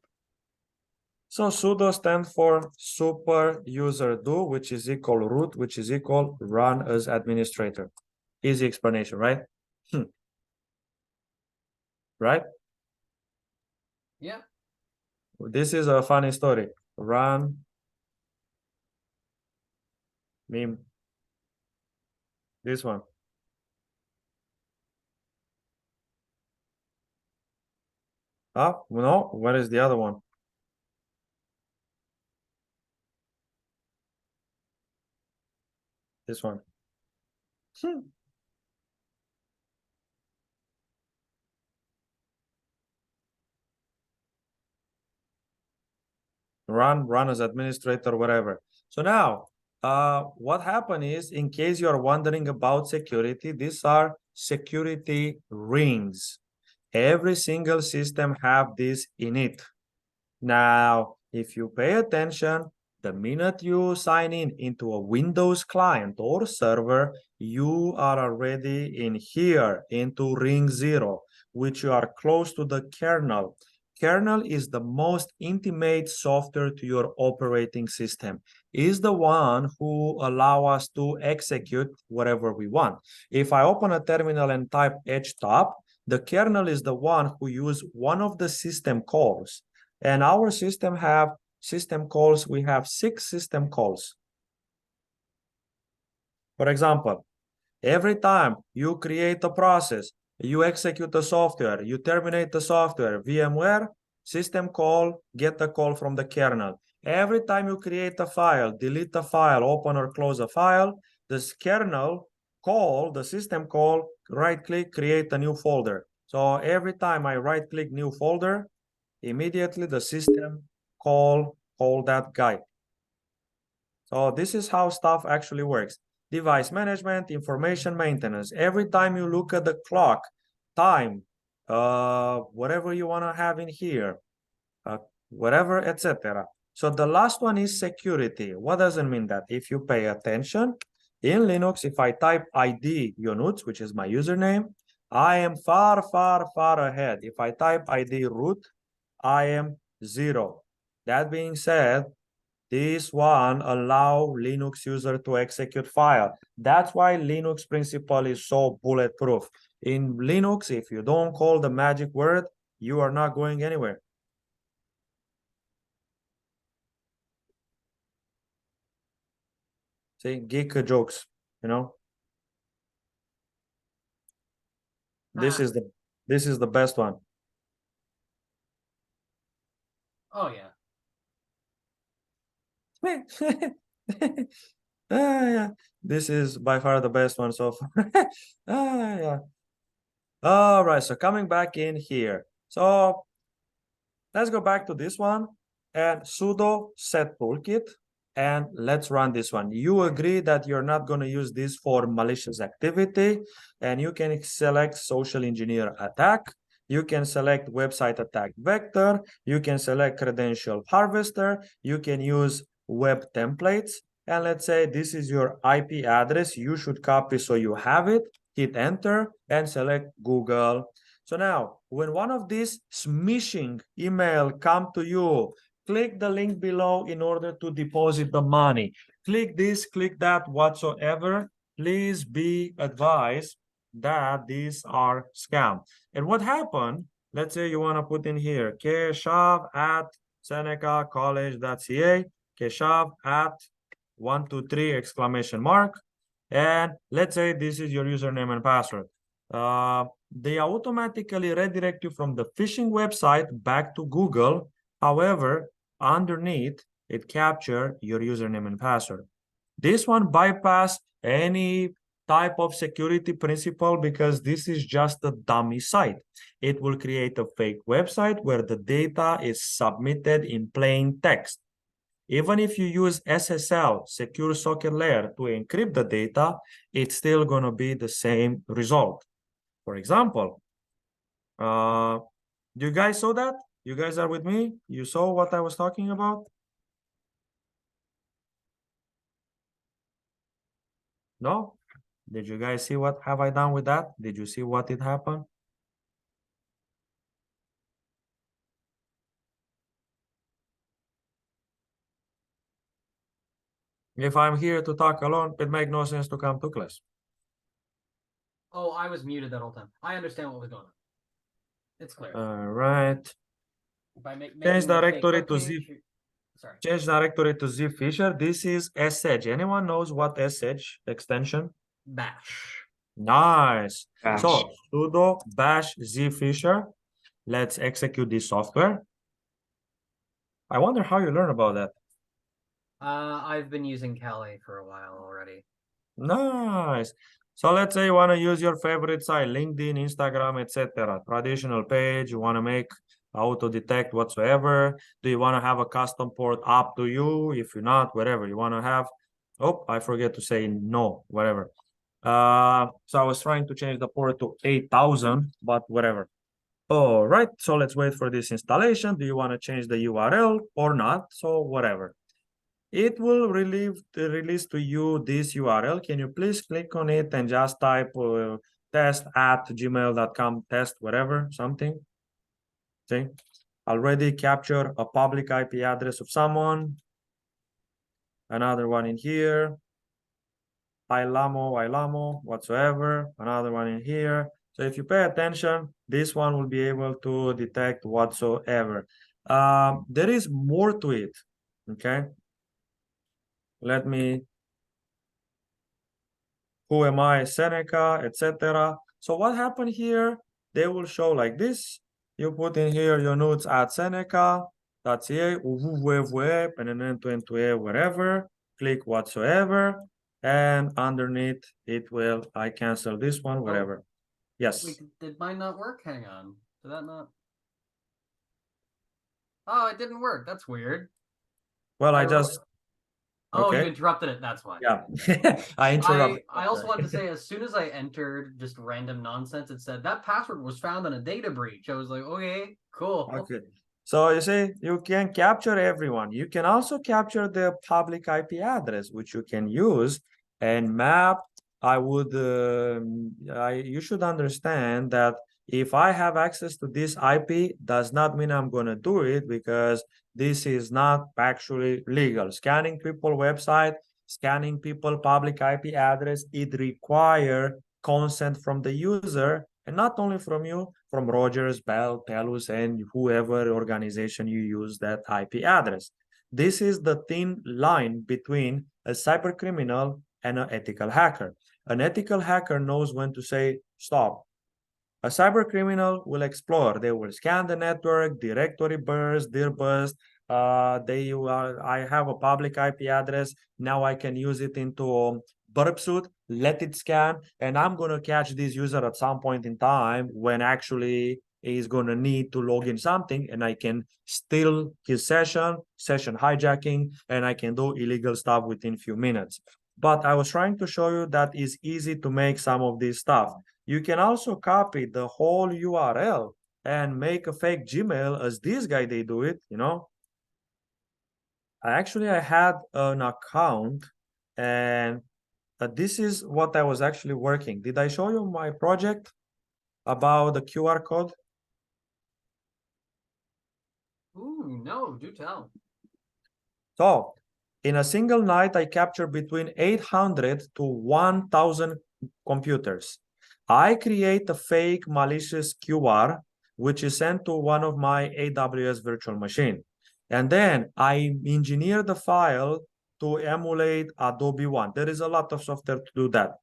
So sudo stands for super user do, which is equal root, which is equal run as administrator. Easy explanation, right? Right? Yeah. This is a funny story. Run meme. This one. Ah, no, where is the other one? This one. Run as administrator, whatever. So now, what happened is, in case you are wondering about security, these are security rings. Every single system have this in it. Now, if you pay attention, the minute you sign in into a Windows client or server, you are already in here into ring 0, which you are close to the kernel. Kernel is the most intimate software to your operating system. Is the one who allow us to execute whatever we want. If I open a terminal and type htop, the kernel is the one who use one of the system calls. And our system have system calls. We have 6 system calls. For example, every time you create a process, you execute the software, you terminate the software, VMware, system call, get a call from the kernel. Every time you create a file, delete a file, open or close a file, this kernel call, the system call, right click, create a new folder. So every time I right click new folder, immediately the system call that guy. So this is how stuff actually works. Device management, information maintenance. Every time you look at the clock, time, whatever you want to have in here, whatever, etc. So the last one is security. What does it mean that? If you pay attention, in Linux, if I type ID units, which is my username, I am far, far, far ahead. If I type ID root, I am 0. That being said, this one allow Linux user to execute file. That's why Linux principle is so bulletproof. In Linux, if you don't call the magic word, you are not going anywhere. See, geek jokes, you know. This Ah. is the best one. Oh yeah. Yeah. This is by far the best one so far. Yeah. All right, so coming back in here. So let's go back to this one and sudo set toolkit, and let's run this one. You agree that you're not going to use this for malicious activity, and you can select social engineer attack. You can select website attack vector. You can select credential harvester. You can use web templates. And let's say this is your IP address. You should copy so you have it. Hit enter and select Google. So now, when one of these smishing email come to you, click the link below in order to deposit the money. Click this, click that, whatsoever. Please be advised that these are scam. And what happened, let's say you want to put in here, keshav at senecacollege.ca, keshav at 123 exclamation mark. And let's say this is your username and password. They automatically redirect you from the phishing website back to Google. However, underneath, it captures your username and password. This one bypass any type of security principle because this is just a dummy site. It will create a fake website where the data is submitted in plain text. Even if you use SSL, secure socket layer, to encrypt the data, it's still going to be the same result. For example, you guys saw that? You guys are with me? You saw what I was talking about? No? Did you guys see what have I done with that? Did you see what it happened? If I'm here to talk alone, it makes no sense to come to class. Oh, I was muted that whole time. I understand what was going on. It's clear. All right. By making Change the fake directory to webpage, Z. Sorry. Change directory to zfisher. This is sh. Anyone knows what sh extension? Bash. Nice. Bash. So sudo bash zfisher. Let's execute this software. I wonder how you learn about that. I've been using Kali for a while already. Nice. So let's say you want to use your favorite site, LinkedIn, Instagram, etc. Traditional page, you want to make auto detect whatsoever. Do you want to have a custom port up to you? If you're not, whatever you want to have. Oh, I forget to say no, whatever. So I was trying to change the port to 8000, but whatever. All right, so let's wait for this installation. Do you want to change the URL or not? So whatever. It will release to you this URL. Can you please click on it and just type test@gmail.com, test, whatever, something. See, already capture a public IP address of someone. Another one in here. Ilamo, whatsoever. Another one in here. So if you pay attention, this one will be able to detect whatsoever. There is more to it, okay? Let me, who am I, Seneca, etc. So what happened here? They will show like this. You put in here your notes at Seneca.ca, whatever, click whatsoever, and underneath it will, I cancel this one, whatever. Yes. Wait, did mine not work? Hang on. Did that not? Oh, it didn't work. That's weird. Well, I I just Oh, you Okay. interrupted it. That's why. Yeah, I interrupted. I also wanted to say, as soon as I entered just random nonsense, it said that password was found in a data breach. I was like, okay, cool. Okay. So you see, you can capture everyone. You can also capture the public IP address, which you can use and map. You should understand that if I have access to this IP, does not mean I'm going to do it because this is not actually legal. Scanning people website, scanning people public IP address, it require consent from the user, and not only from you, from Rogers, Bell, Telus, and whoever organization you use that IP address. This is the thin line between a cyber criminal and an ethical hacker. An ethical hacker knows when to say stop. A cyber criminal will explore. They will scan the network, directory burst, dir burst. I have a public IP address. Now I can use it into burp suit, let it scan, and I'm going to catch this user at some point in time when actually he's going to need to log in something, and I can steal his session hijacking, and I can do illegal stuff within few minutes. But I was trying to show you that it's easy to make some of this stuff. You can also copy the whole URL and make a fake Gmail as this guy, they do it, you know. I had an account and this is what I was actually working. Did I show you my project about the QR code? Ooh, no, do tell. So in a single night, I captured between 800 to 1,000 computers. I create a fake malicious QR, which is sent to one of my AWS virtual machine. And then I engineer the file to emulate Adobe One. There is a lot of software to do that.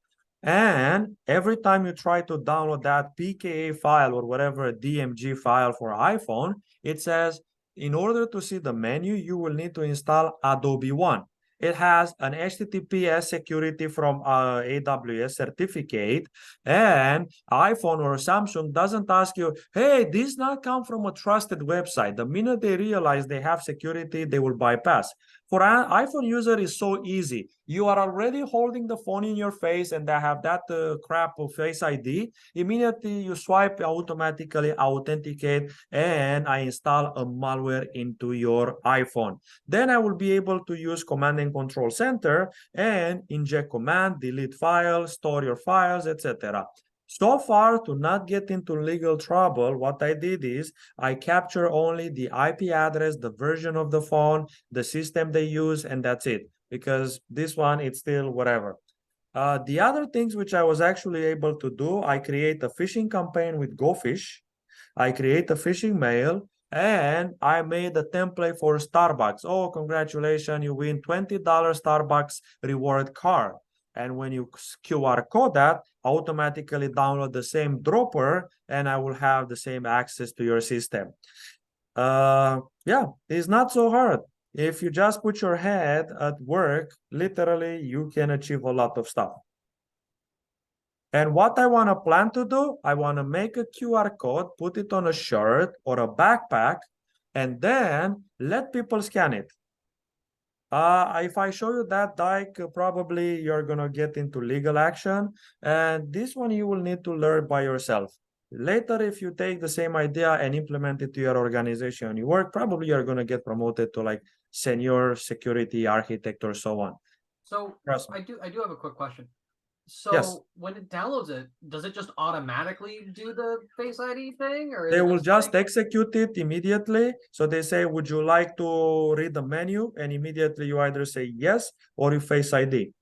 And every time you try to download that PKA file or whatever DMG file for iPhone, it says, in order to see the menu, you will need to install Adobe One. It has an HTTPS security from AWS certificate, and iPhone or Samsung doesn't ask you, hey, this not come from a trusted website. The minute they realize they have security, they will bypass. For an iPhone user, is so easy. You are already holding the phone in your face and they have that crap of Face ID. Immediately you swipe, automatically authenticate, and I install a malware into your iPhone. Then I will be able to use Command and Control Center and inject command, delete files, store your files, etc. So far, to not get into legal trouble, what I did is I capture only the IP address, the version of the phone, the system they use, and that's it. Because this one, it's still whatever. The other things which I was actually able to do, I create a phishing campaign with GoFish. I create a phishing mail, and I made a template for Starbucks. Oh, congratulations, you win $20 Starbucks reward card. And when you QR code that, automatically download the same dropper, and I will have the same access to your system. Yeah, it's not so hard. If you just put your head at work, literally, you can achieve a lot of stuff. And what I want to plan to do, I want to make a QR code, put it on a shirt or a backpack, and then let people scan it. If I show you that, Dyke, probably you're going to get into legal action. And this one you will need to learn by yourself. Later, if you take the same idea and implement it to your organization and you work, probably you're going to get promoted to like senior security architect or so on. So Trust me. I do have a quick question. So Yes. when it downloads it, does it just automatically do the Face ID thing, or is They it will just like... execute it immediately. So they say, would you like to read the menu? And immediately you either say yes or you Face ID.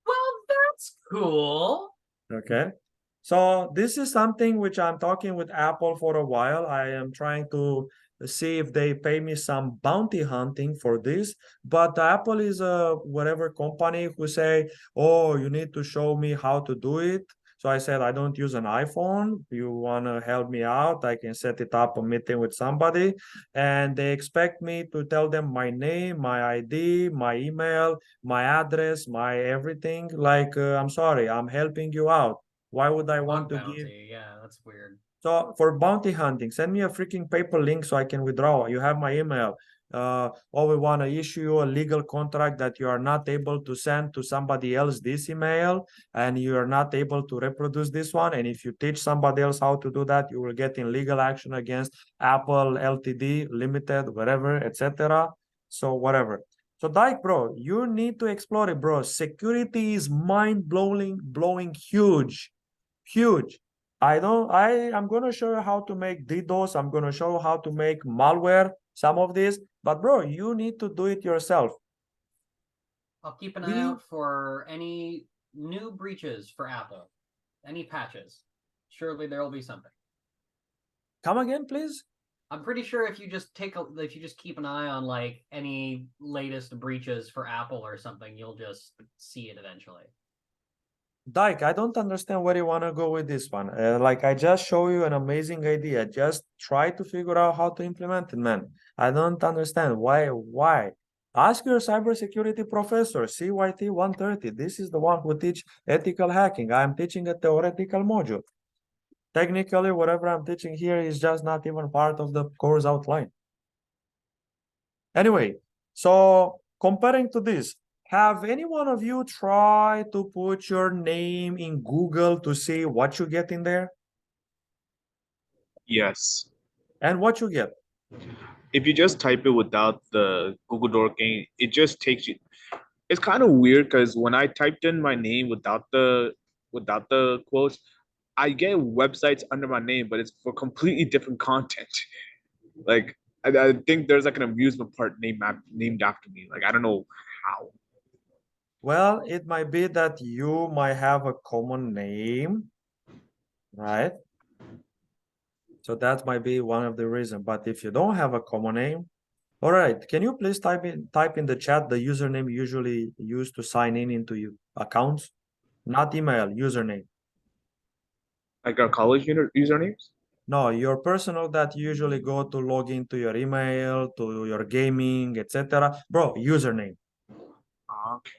Well, that's cool. Okay. So this is something which I'm talking with Apple for a while. I am trying to see if they pay me some bounty hunting for this. But Apple is a whatever company who say, oh, you need to show me how to do it. So I said, I don't use an iPhone. You want to help me out? I can set it up a meeting with somebody. And they expect me to tell them my name, my ID, my email, my address, my everything. Like, I'm sorry, I'm helping you out. Why would I want to give? Yeah, that's weird. So for bounty hunting, send me a freaking paper link so I can withdraw. You have my email. or we want to issue you a legal contract that you are not able to send to somebody else this email, and you are not able to reproduce this one. And if you teach somebody else how to do that, you will get in legal action against Apple Ltd, Limited, whatever, etc. So whatever. So Dyke, bro, you need to explore it, bro. Security is blowing huge, huge. I'm gonna show you how to make DDoS. I'm gonna show you how to make malware, some of this, but bro, you need to do it yourself. I'll keep an eye out for any new breaches for Apple, any patches. Surely there will be something. Come again, please. I'm pretty sure if you just keep an eye on like any latest breaches for Apple or something, you'll just see it eventually. Dyke, I don't understand where you want to go with this one. Like I just show you an amazing idea. Just try to figure out how to implement it, man. I don't understand why. Ask your cybersecurity professor, CYT 130. This is the one who teach ethical hacking. I'm teaching a theoretical module. Technically, whatever I'm teaching here is just not even part of the course outline. Anyway, so comparing to this, have any one of you tried to put your name in Google to see what you get in there? Yes. And what you get? If you just type it without the Google Dorking, it just takes you. It's kind of weird because when I typed in my name without the quotes, I get websites under my name, but it's for completely different content. Like I think there's like an amusement park named after me. Like I don't know how. Well, it might be that you might have a common name, right? So that might be one of the reasons. But if you don't have a common name, all right, can you please type in the chat the username usually used to sign in into your accounts? Not email, username. Like our college usernames. No, your personal that you usually go to log into your email, to your gaming, etc. Bro, username. Okay.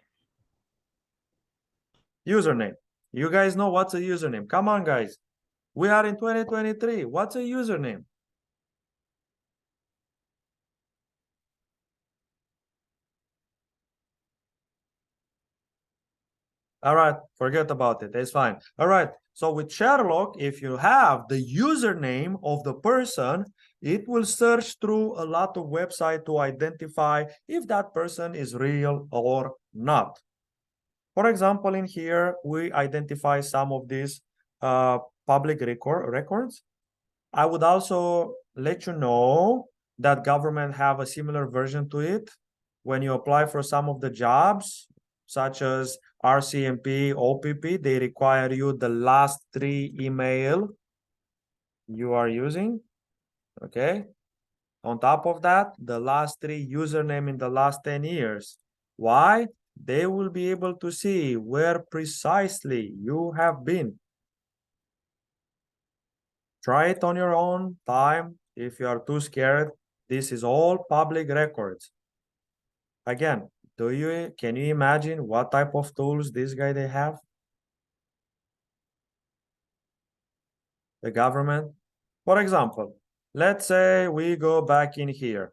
Username. You guys know what's a username? Come on, guys. We are in 2023. What's a username? All right, forget about it. It's fine. All right. So with Sherlock, if you have the username of the person, it will search through a lot of websites to identify if that person is real or not. For example, in here, we identify some of these public records. I would also let you know that government have a similar version to it. When you apply for some of the jobs, such as RCMP, OPP, they require you the last 3 email you are using, okay? On top of that, the last 3 username in the last 10 years. Why? They will be able to see where precisely you have been. Try it on your own time. If you are too scared, this is all public records. Again, can you imagine what type of tools this guy they have? The government. For example, let's say we go back in here.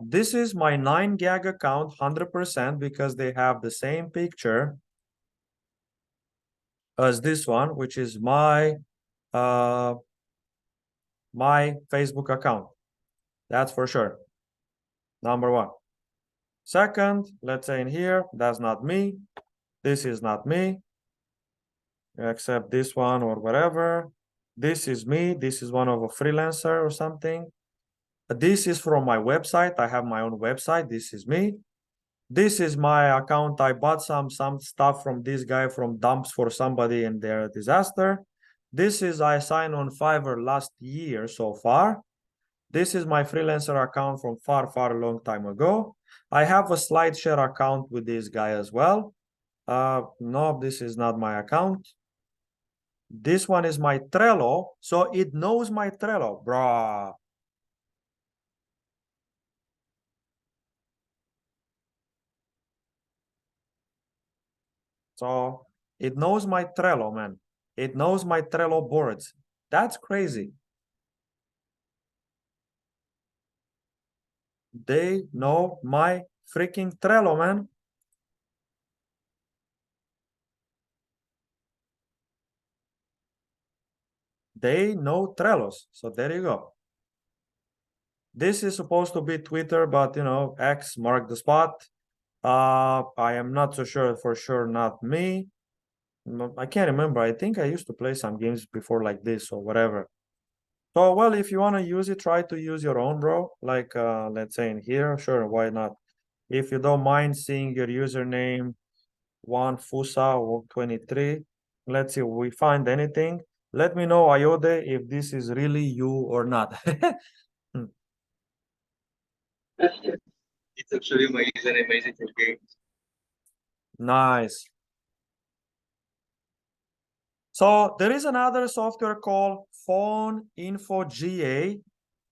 This is my 9gag account, 100%, because they have the same picture as this one, which is my Facebook account. That's for sure. Number one. Second, let's say in here, that's not me. This is not me, except this one or whatever. This is me. This is one of a freelancer or something. This is from my website. I have my own website. This is me. This is my account. I bought some stuff from this guy from dumps for somebody in their disaster. This is I signed on Fiverr last year so far. This is my freelancer account from far long time ago. I have a SlideShare account with this guy as well. No, this is not my account. This one is my Trello, so it knows my Trello, bruh. So it knows my Trello, man. It knows my Trello boards. That's crazy. They know my freaking Trello, man. They know Trellos. So there you go. This is supposed to be Twitter, but you know, X marked the spot. I am not so sure for sure, not me. I can't remember. I think I used to play some games before like this or whatever. So, well, if you want to use it, try to use your own, bro. Like, let's say in here, sure, why not? If you don't mind seeing your username, one Fusa or 23, let's see if we find anything. Let me know, Ayode, if this is really you or not. It's actually my username. Is it okay? Nice. So there is another software called Phone Info GA.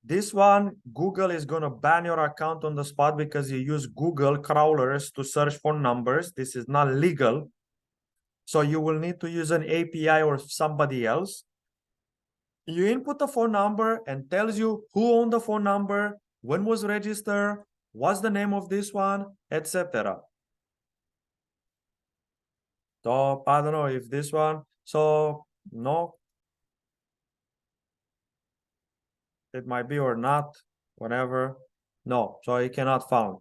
This one, Google is going to ban your account on the spot because you use Google crawlers to search phone numbers. This is not legal. So you will need to use an API or somebody else. You input the phone number and tells you who owned the phone number, when was registered, what's the name of this one, etc. So I don't know if this one, so no, it might be or not, whatever. No, so it cannot found.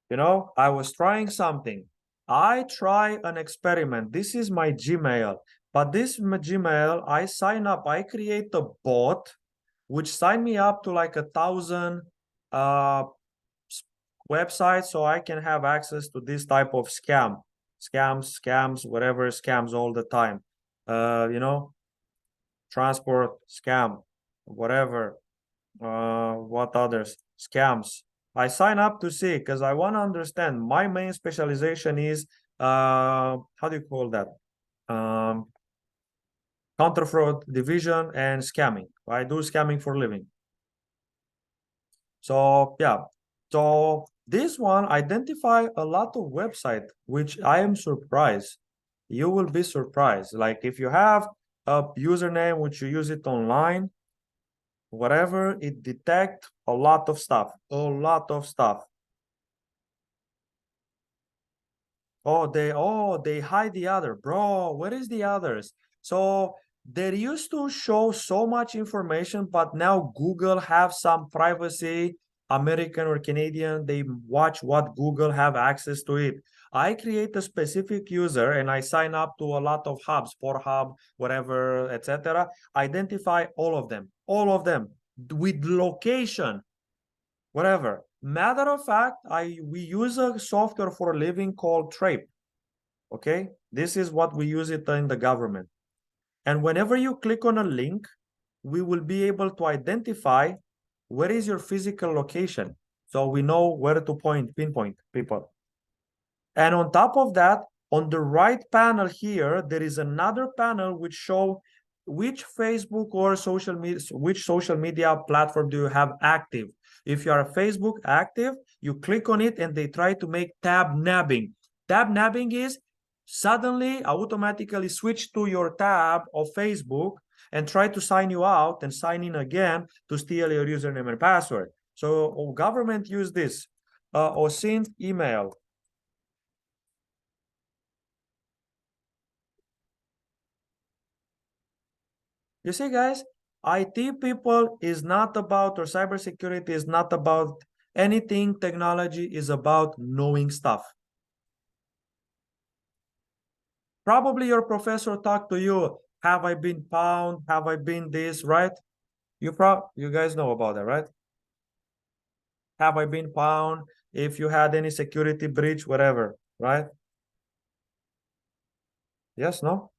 You know, I was trying something. I try an experiment. This is my Gmail, but this Gmail, I sign up, I create a bot which sign me up to like 1,000 uh websites so I can have access to this type of scams, whatever scams all the time. You know, transport scam, whatever. What others? Scams. I sign up to see because I want to understand. My main specialization is how do you call that? Counter fraud division and scamming. I do scamming for a living. So yeah, so this one identify a lot of website, which I am surprised. You will be surprised. Like if you have a username which you use it online, whatever, it detect a lot of stuff, a lot of stuff. Oh, they hide the other. Bro, where is the others? So they used to show so much information, but now Google have some privacy, American or Canadian, they watch what Google have access to it. I create a specific user and I sign up to a lot of hubs, Pornhub, whatever, etc. Identify all of them with location, whatever. Matter of fact, we use a software for a living called Trape. Okay, this is what we use it in the government. And whenever you click on a link, we will be able to identify where is your physical location. So we know where to pinpoint people. And on top of that, on the right panel here, there is another panel which show which Facebook or which social media platform do you have active. If you are Facebook active, you click on it and they try to make tab nabbing. Tab nabbing is suddenly automatically switch to your tab of Facebook and try to sign you out and sign in again to steal your username and password. So government use this. OSINT email. You see, guys, IT people is not about, or cybersecurity is not about anything. Technology is about knowing stuff. Probably your professor talked to you. Have I been found? Have I been this, right? You guys know about that, right? Have I been found? If you had any security breach, whatever, right? Yes, no?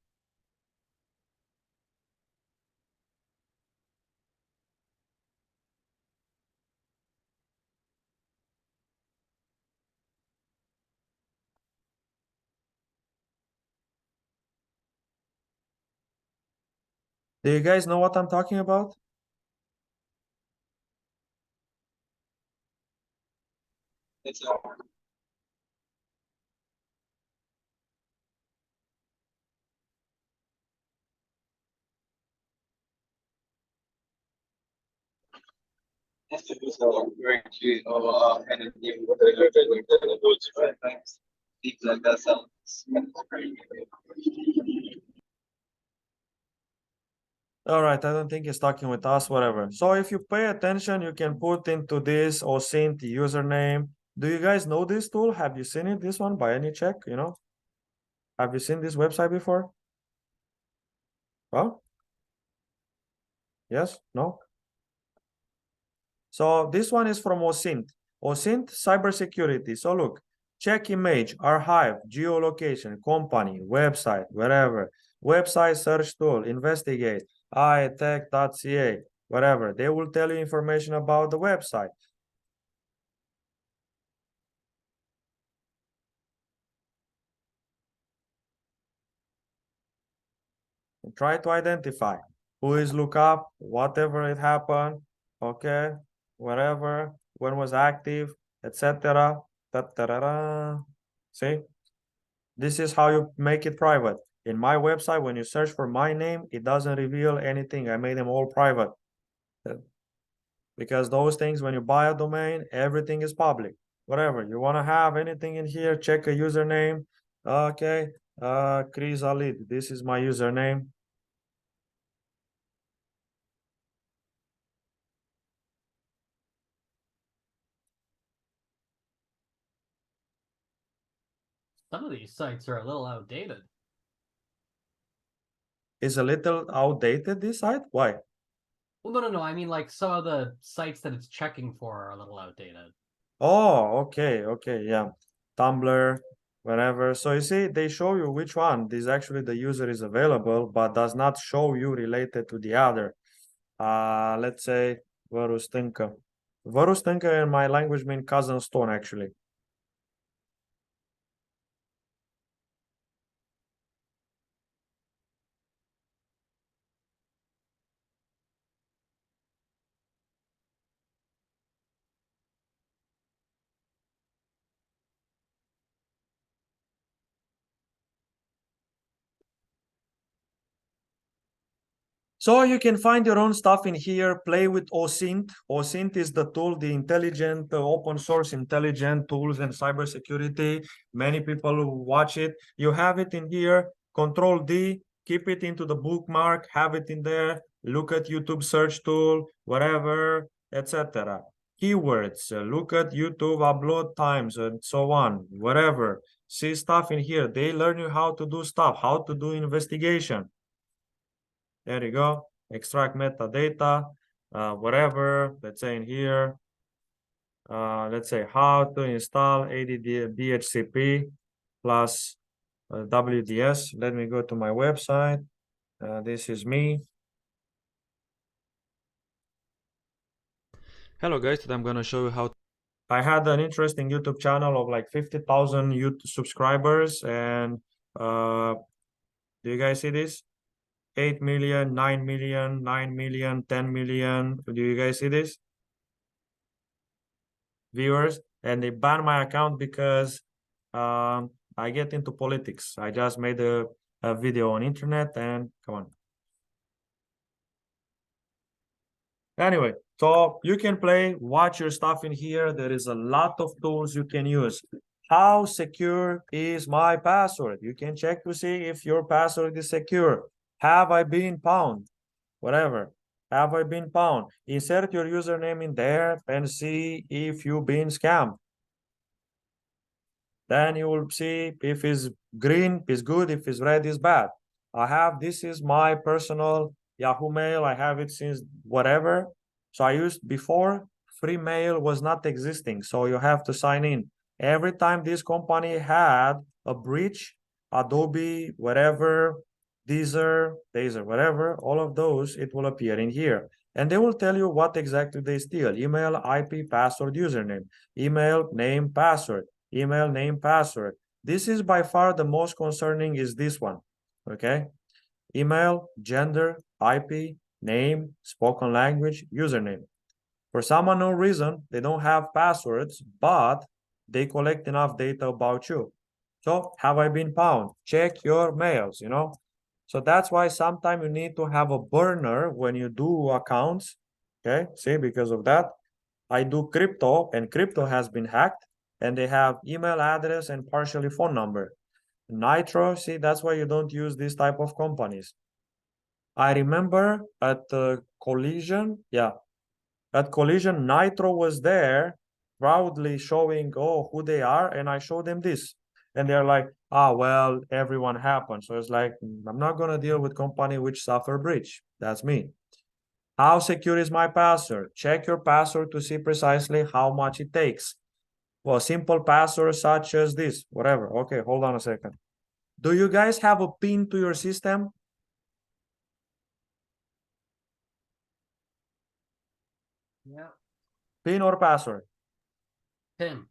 Do you guys know what I'm talking about? It's all. All right, I don't think he's talking with us, whatever. So if you pay attention, you can put into this OSINT username. Do you guys know this tool? Have you seen it, this one, by any check, you know? Have you seen this website before? Well, yes, no? So this one is from OSINT. OSINT cybersecurity. So look, check image, archive, geolocation, company, website, wherever. Website search tool, investigate, itech.ca, whatever. They will tell you information about the website. And try to identify who is lookup, whatever it happened, okay, wherever, when was active, etc. See? This is how you make it private. In my website, when you search for my name, it doesn't reveal anything. I made them all private. Because those things, when you buy a domain, everything is public. Whatever, you want to have anything in here, check a username. Okay, Chris Ali, this is my username. Some of these sites are a little outdated. Is a little outdated, this site? Why? Well, no. I mean, like some of the sites that it's checking for are a little outdated. Oh, okay, yeah. Tumblr, whatever. So you see, they show you which one this actually the user is available, but does not show you related to the other. Let's say Varustinka. Varustinka in my language mean cousin stone actually. So you can find your own stuff in here, play with OSINT. OSINT is the tool, the intelligent, open source intelligent tools and cybersecurity. Many people watch it. You have it in here, Control D, keep it into the bookmark, have it in there, look at YouTube search tool, whatever, etc. Keywords, look at YouTube upload times and so on, whatever. See stuff in here. They learn you how to do stuff, how to do investigation. There you go. Extract metadata, whatever. Let's say in here, let's say how to install DHCP plus WDS. Let me go to my website. This is me. Hello guys, today I'm gonna show you how. I had an interesting YouTube channel of like 50,000 YouTube subscribers, and do you guys see this? 8 million, 9 million, 9 million, 10 million. Do you guys see this? Viewers, and they banned my account because I get into politics. I just made a video on internet and come on. Anyway, so you can play, watch your stuff in here. There is a lot of tools you can use. How secure is my password? You can check to see if your password is secure. Have I been pwned? Whatever. Have I been pwned? Insert your username in there and see if you've been scammed. Then you will see if it's green is good, if it's red is bad. This is my personal Yahoo Mail. I have it since whatever. So I used before, free mail was not existing. So you have to sign in. Every time this company had a breach, Adobe, whatever, Deezer, whatever, all of those, it will appear in here. And they will tell you what exactly they steal. Email, IP, password, username. Email, name, password. Email, name, password. This is by far the most concerning is this one, okay? Email, gender, IP, name, spoken language, username. For some unknown reason, they don't have passwords, but they collect enough data about you. So have I been pwned? Check your mails, you know? So that's why sometimes you need to have a burner when you do accounts, okay? See, because of that. I do crypto, and crypto has been hacked, and they have email address and partially phone number. Nitro, see, that's why you don't use this type of companies. I remember at Collision, yeah, at Collision, Nitro was there proudly showing, oh, who they are, and I showed them this. And they're like, ah, well, everyone happened. So it's like, I'm not gonna deal with company which suffer breach. That's me. How secure is my password? Check your password to see precisely how much it takes. Well, simple password such as this, whatever. Okay, hold on a second. Do you guys have a pin to your system? Yeah. Pin or password? Pin.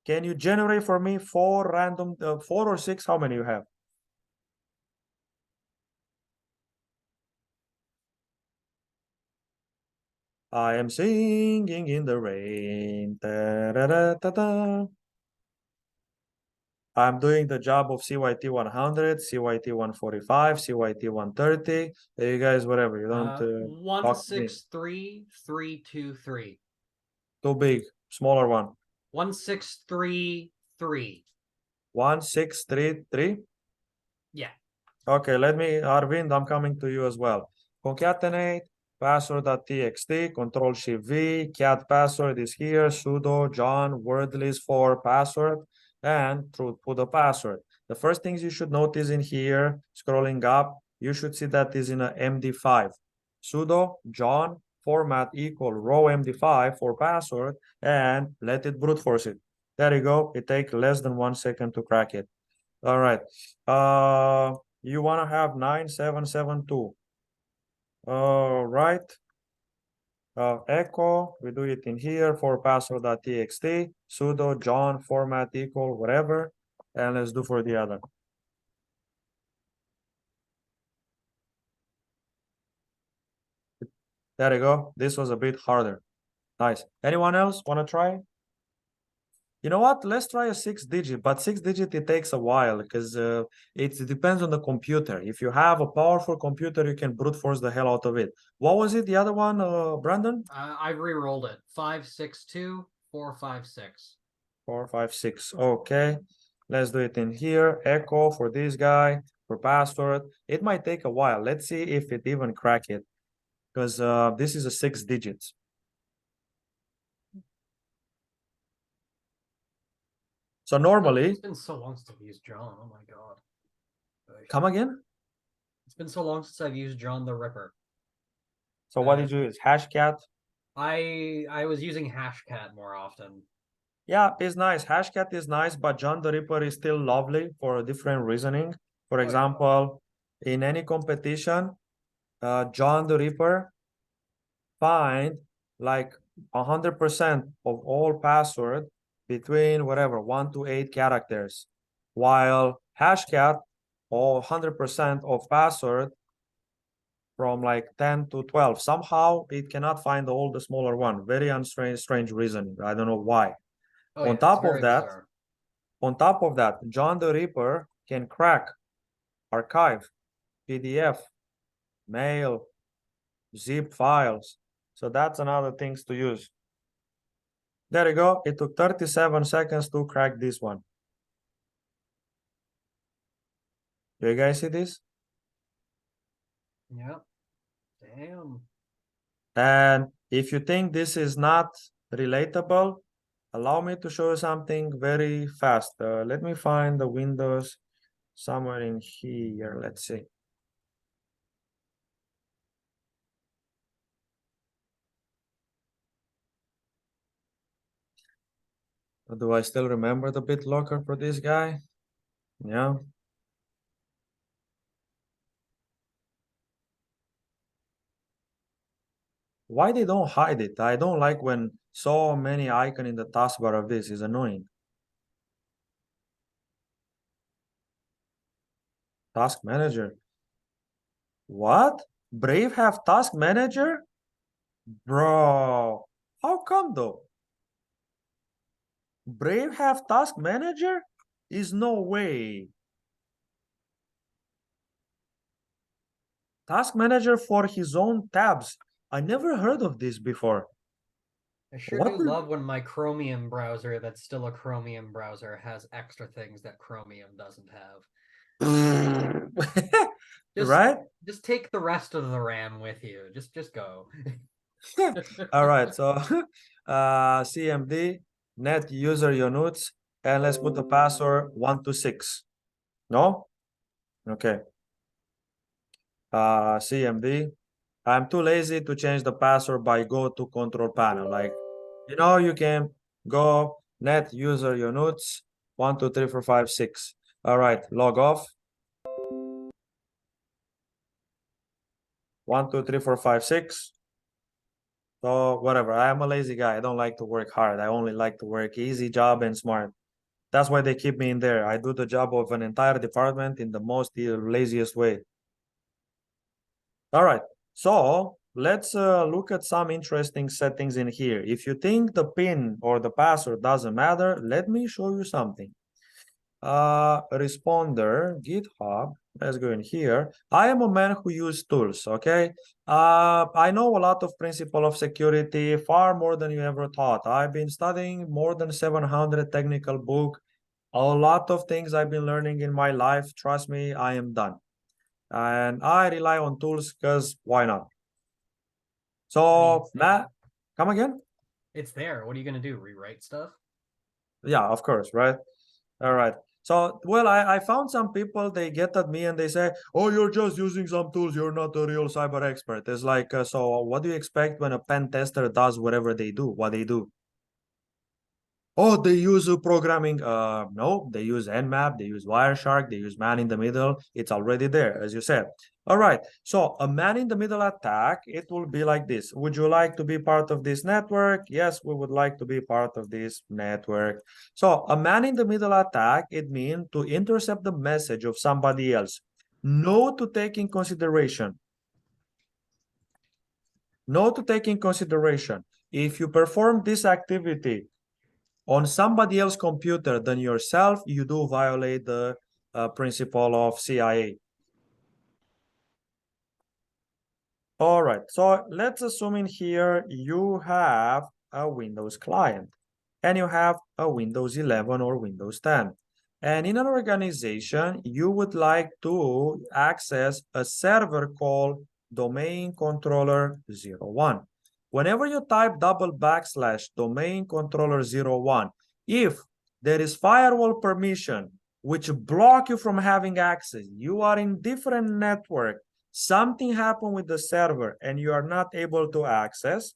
Can you generate for me four random, 4 or 6? How many you have? I am singing in the rain. Da-da-da-da-da. I'm doing the job of CYT 100, CYT 145, CYT 130. You guys, whatever, you don't One talk to me. 163,323. Too big, smaller one. 1633. 1633. Yeah. Okay, let me, Arvind, I'm coming to you as well. Concatenate password.txt, Control Shift V, cat password is here, sudo John word list for password, and put the password. The first things you should notice in here, scrolling up, you should see that is in a MD5. Sudo John format equal row MD5 for password, and let it brute force it. There you go. It takes less than 1 second to crack it. All right. You want to have 9772. Right. Echo, we do it in here for password.txt, sudo John format equal whatever, and let's do for the other. There you go. This was a bit harder. Nice. Anyone else want to try? You know what? Let's try a 6-digit, but 6-digit it takes a while because it depends on the computer. If you have a powerful computer, you can brute force the hell out of it. What was it? The other one, Brandon? I re-rolled it. 562456. 456. Okay, let's do it in here. Echo for this guy for password. It might take a while. Let's see if it even crack it because this is a 6 digits. So normally, It's been so long since I've used John. Oh my god. come again. It's been so long since I've used John the Ripper. So what did you use? Hashcat? I was using Hashcat more often. Yeah, it's nice. Hashcat is nice, but John the Ripper is still lovely for a different reasoning. For yeah. example, in any competition, John the Ripper find like 100% of all password between whatever 1 to 8 characters, while Hashcat all 100% of password from like 10 to 12. Somehow it cannot find all the smaller one. Very strange reasoning. I don't know why. Oh, On yeah, top it's very of that, bizarre. on top of that, John the Ripper can crack archive, PDF, mail, zip files. So that's another things to use. There you go. It took 37 seconds to crack this one. Do you guys see this? Yep. Damn. And if you think this is not relatable, allow me to show you something very fast. Let me find the Windows somewhere in here. Let's see. Do I still remember the BitLocker for this guy? Yeah. Why they don't hide it? I don't like when so many icon in the taskbar of this is annoying. Task manager. What? Brave have task manager? Bro, how come though? Brave have task manager? Is no way. Task manager for his own tabs. I never heard of this before. I sure What do the- love when my Chromium browser that's still a Chromium browser has extra things that Chromium doesn't have. Just right? just take the rest of the RAM with you. Just go. All right, so CMD, net user units, and let's put the password 126. No? Okay. CMD. I'm too lazy to change the password by go to control panel. Like, you can go net user units 1, 2, 3, 4, 5, 6. All right, log off. 1, 2, 3, 4, 5, 6. So whatever. I am a lazy guy. I don't like to work hard. I only like to work easy job and smart. That's why they keep me in there. I do the job of an entire department in the most laziest way. All right. So let's look at some interesting settings in here. If you think the PIN or the password doesn't matter, let me show you something. Responder, GitHub. Let's go in here. I am a man who uses tools, okay? I know a lot of principle of security, far more than you ever thought. I've been studying more than 700 technical book. A lot of things I've been learning in my life. Trust me, I am done. And I rely on tools because why not? So, Matt, come again? It's there. What are you gonna do? Rewrite stuff? Yeah, of course, right? All right. So, well, I found some people, they get at me and they say, oh, you're just using some tools. You're not a real cyber expert. It's like, so what do you expect when a pen tester does whatever they do, what they do? Oh, they use programming. No, they use Nmap, they use Wireshark, they use man in the middle. It's already there, as you said. All right. So a man in the middle attack, it will be like this. Would you like to be part of this network? Yes, we would like to be part of this network. So a man in the middle attack, it means to intercept the message of somebody else. No to take in consideration. No to take in consideration. If you perform this activity on somebody else's computer than yourself, you do violate the principle of CIA. All right, so let's assume in here you have a Windows client and you have a Windows 11 or Windows 10. And in an organization, you would like to access a server called domain controller 01. Whenever you type /domain controller 01, if there is firewall permission which block you from having access, you are in different network, something happened with the server and you are not able to access.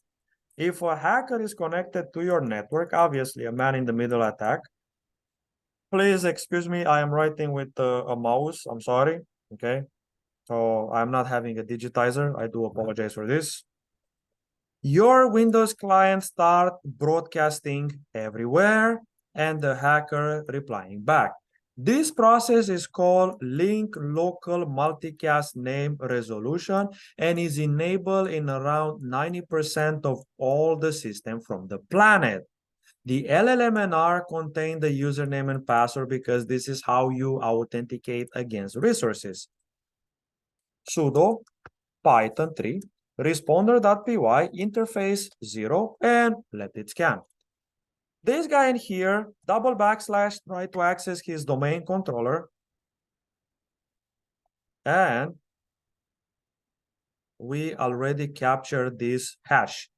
If a hacker is connected to your network, obviously a man in the middle attack, please excuse me, I am writing with a mouse, I'm sorry, okay? So I'm not having a digitizer, I do apologize for this. Your Windows client start broadcasting everywhere and the hacker replying back. This process is called link local multicast name resolution and is enabled in around 90% of all the system from the planet. The LLMNR contain the username and password because this is how you authenticate against resources. Sudo Python 3 responder.py interface 0 and let it scan. This guy in here, // try to access his domain controller and we already captured this hash.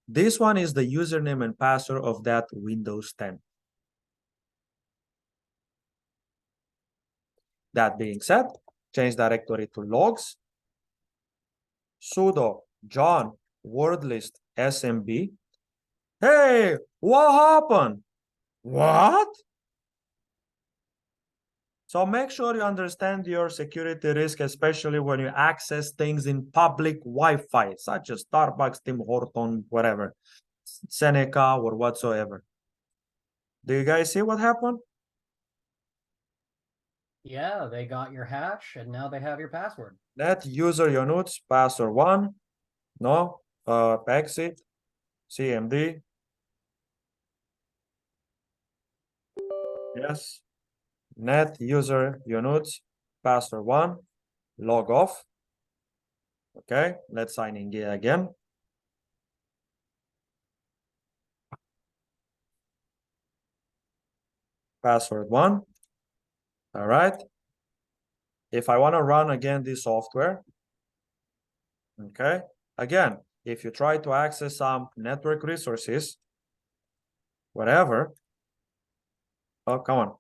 This one is the username and password of that Windows 10. That being said, change directory to logs, sudo John word list smb. Hey, what happened? What? So make sure you understand your security risk, especially when you access things in public Wi-Fi, such as Starbucks, Tim Horton, whatever, Seneca, or whatsoever. Do you guys see what happened? Yeah, they got your hash and now they have your password. Net user units, password 1, no, exit, CMD. Yes. Net user units, password 1, log off. Okay, let's sign in again. password 1. All right. If I want to run again this software, okay, again, if you try to access some network resources, whatever, oh, come on.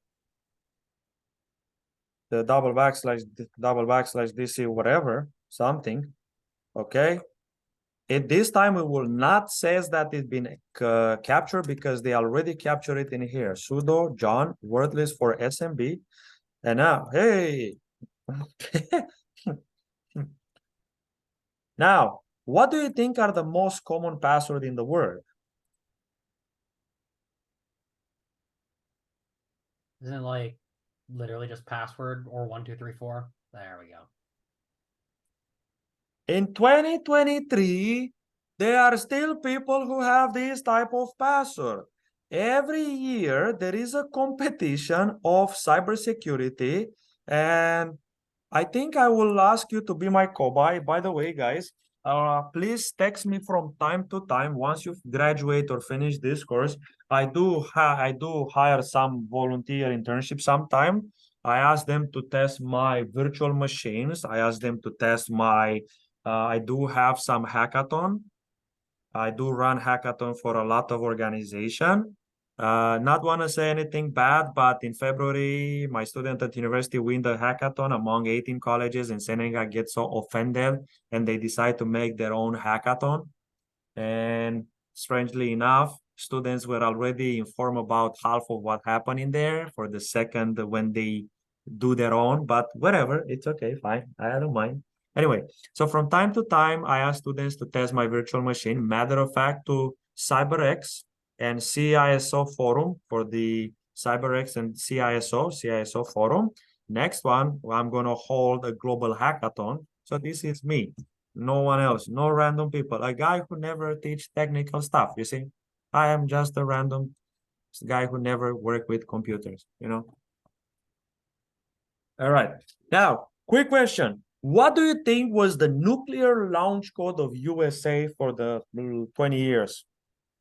The double backslash DC, whatever, something, okay. This time it will not says that it's been captured because they already captured it in here. Sudo John word list for SMB. And now, hey. Now, what do you think are the most common password in the world? Isn't it like literally just password or 1234? There we go. In 2023, there are still people who have this type of password. Every year, there is a competition of cybersecurity, and I think I will ask you to be my cobaye. By the way, guys, please text me from time to time once you graduate or finish this course. I do hire some volunteer internship sometime. I ask them to test my virtual machines. I ask them to test my. I do have some hackathon. I do run hackathon for a lot of organization. Not want to say anything bad, but in February, my student at university win the hackathon among 18 colleges, and Senegal gets so offended and they decide to make their own hackathon. And strangely enough, students were already informed about half of what happened in there for the second when they do their own, but whatever, it's okay, fine, I don't mind. Anyway, so from time to time, I ask students to test my virtual machine. Matter of fact, to CyberX and CISO forum for the CyberX and CISO forum. Next one, I'm going to hold a global hackathon. So this is me, no one else, no random people, a guy who never teach technical stuff, you see? I am just a random guy who never worked with computers, you know? All right, now, quick question. What do you think was the nuclear launch code of USA for the 20 years?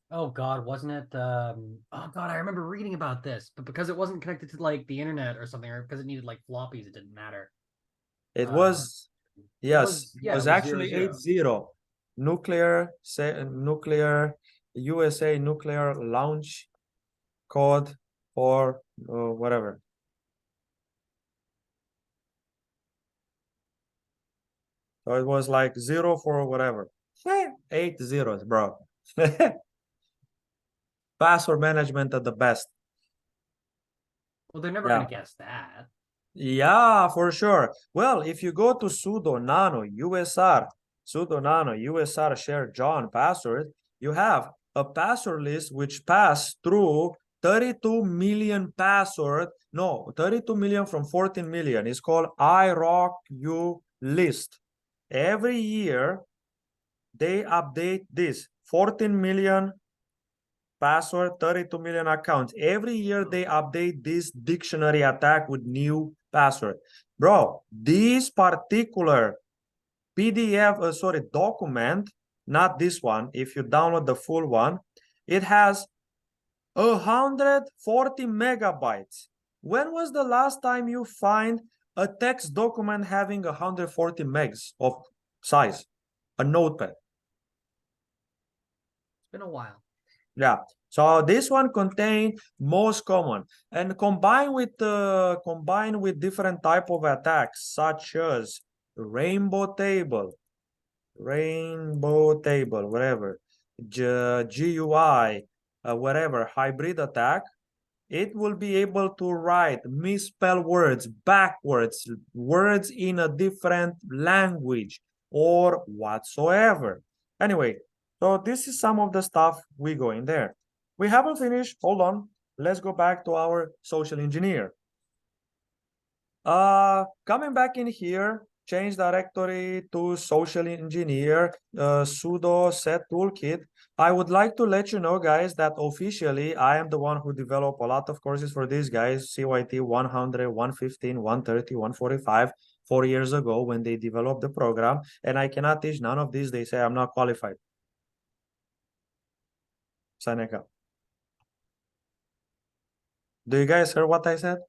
Oh God, wasn't it? Oh God, I remember reading about this, but because it wasn't connected to like the internet or something, or because it needed like floppies, it didn't matter. It was, yes, yeah, it was it was actually 00. 80. Nuclear USA nuclear launch code for whatever. So it was like 0 for whatever. 8 zeros, bro. Password management at the best. Well, they're never Yeah. gonna guess that. Yeah, for sure. Well, if you go to sudo nano USR share John password, you have a password list which passed through 32 million password. No, 32 million from 14 million. It's called IROCU list. Every year, they update this 14 million password, 32 million accounts. Every year they update this dictionary attack with new password. Bro, this particular document, not this one, if you download the full one, it has 140 megabytes. When was the last time you find a text document having 140 megs of size? A notepad. It's been a while. Yeah, so this one contain most common and combined with different type of attacks such as rainbow table, whatever, GUI, whatever hybrid attack. It will be able to write misspell words backwards, words in a different language or whatsoever. Anyway, so this is some of the stuff we go in there. We haven't finished. Hold on. Let's go back to our social engineer. Coming back in here, change directory to social engineer, sudo set toolkit. I would like to let you know, guys, that officially I am the one who developed a lot of courses for these guys, CYT 100, 115, 130, 145, 4 years ago when they developed the program. And I cannot teach none of these. They say I'm not qualified. Seneca. Do you guys hear what I said?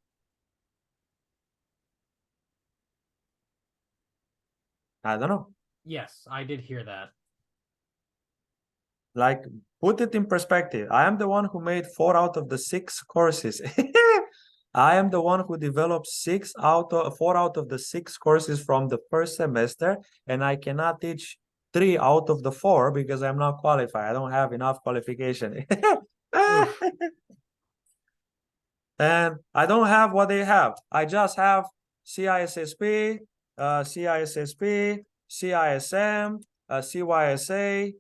I don't know. Yes, I did hear that. Like, put it in perspective. I am the one who made 4 out of the 6 courses. I am the one who developed 4 out of the 6 courses from the first semester, and I cannot teach 3 out of the 4 because I'm not qualified. I don't have enough qualification. And I don't have what they have. I just have CISSP, CISSP, CISM, CYSA,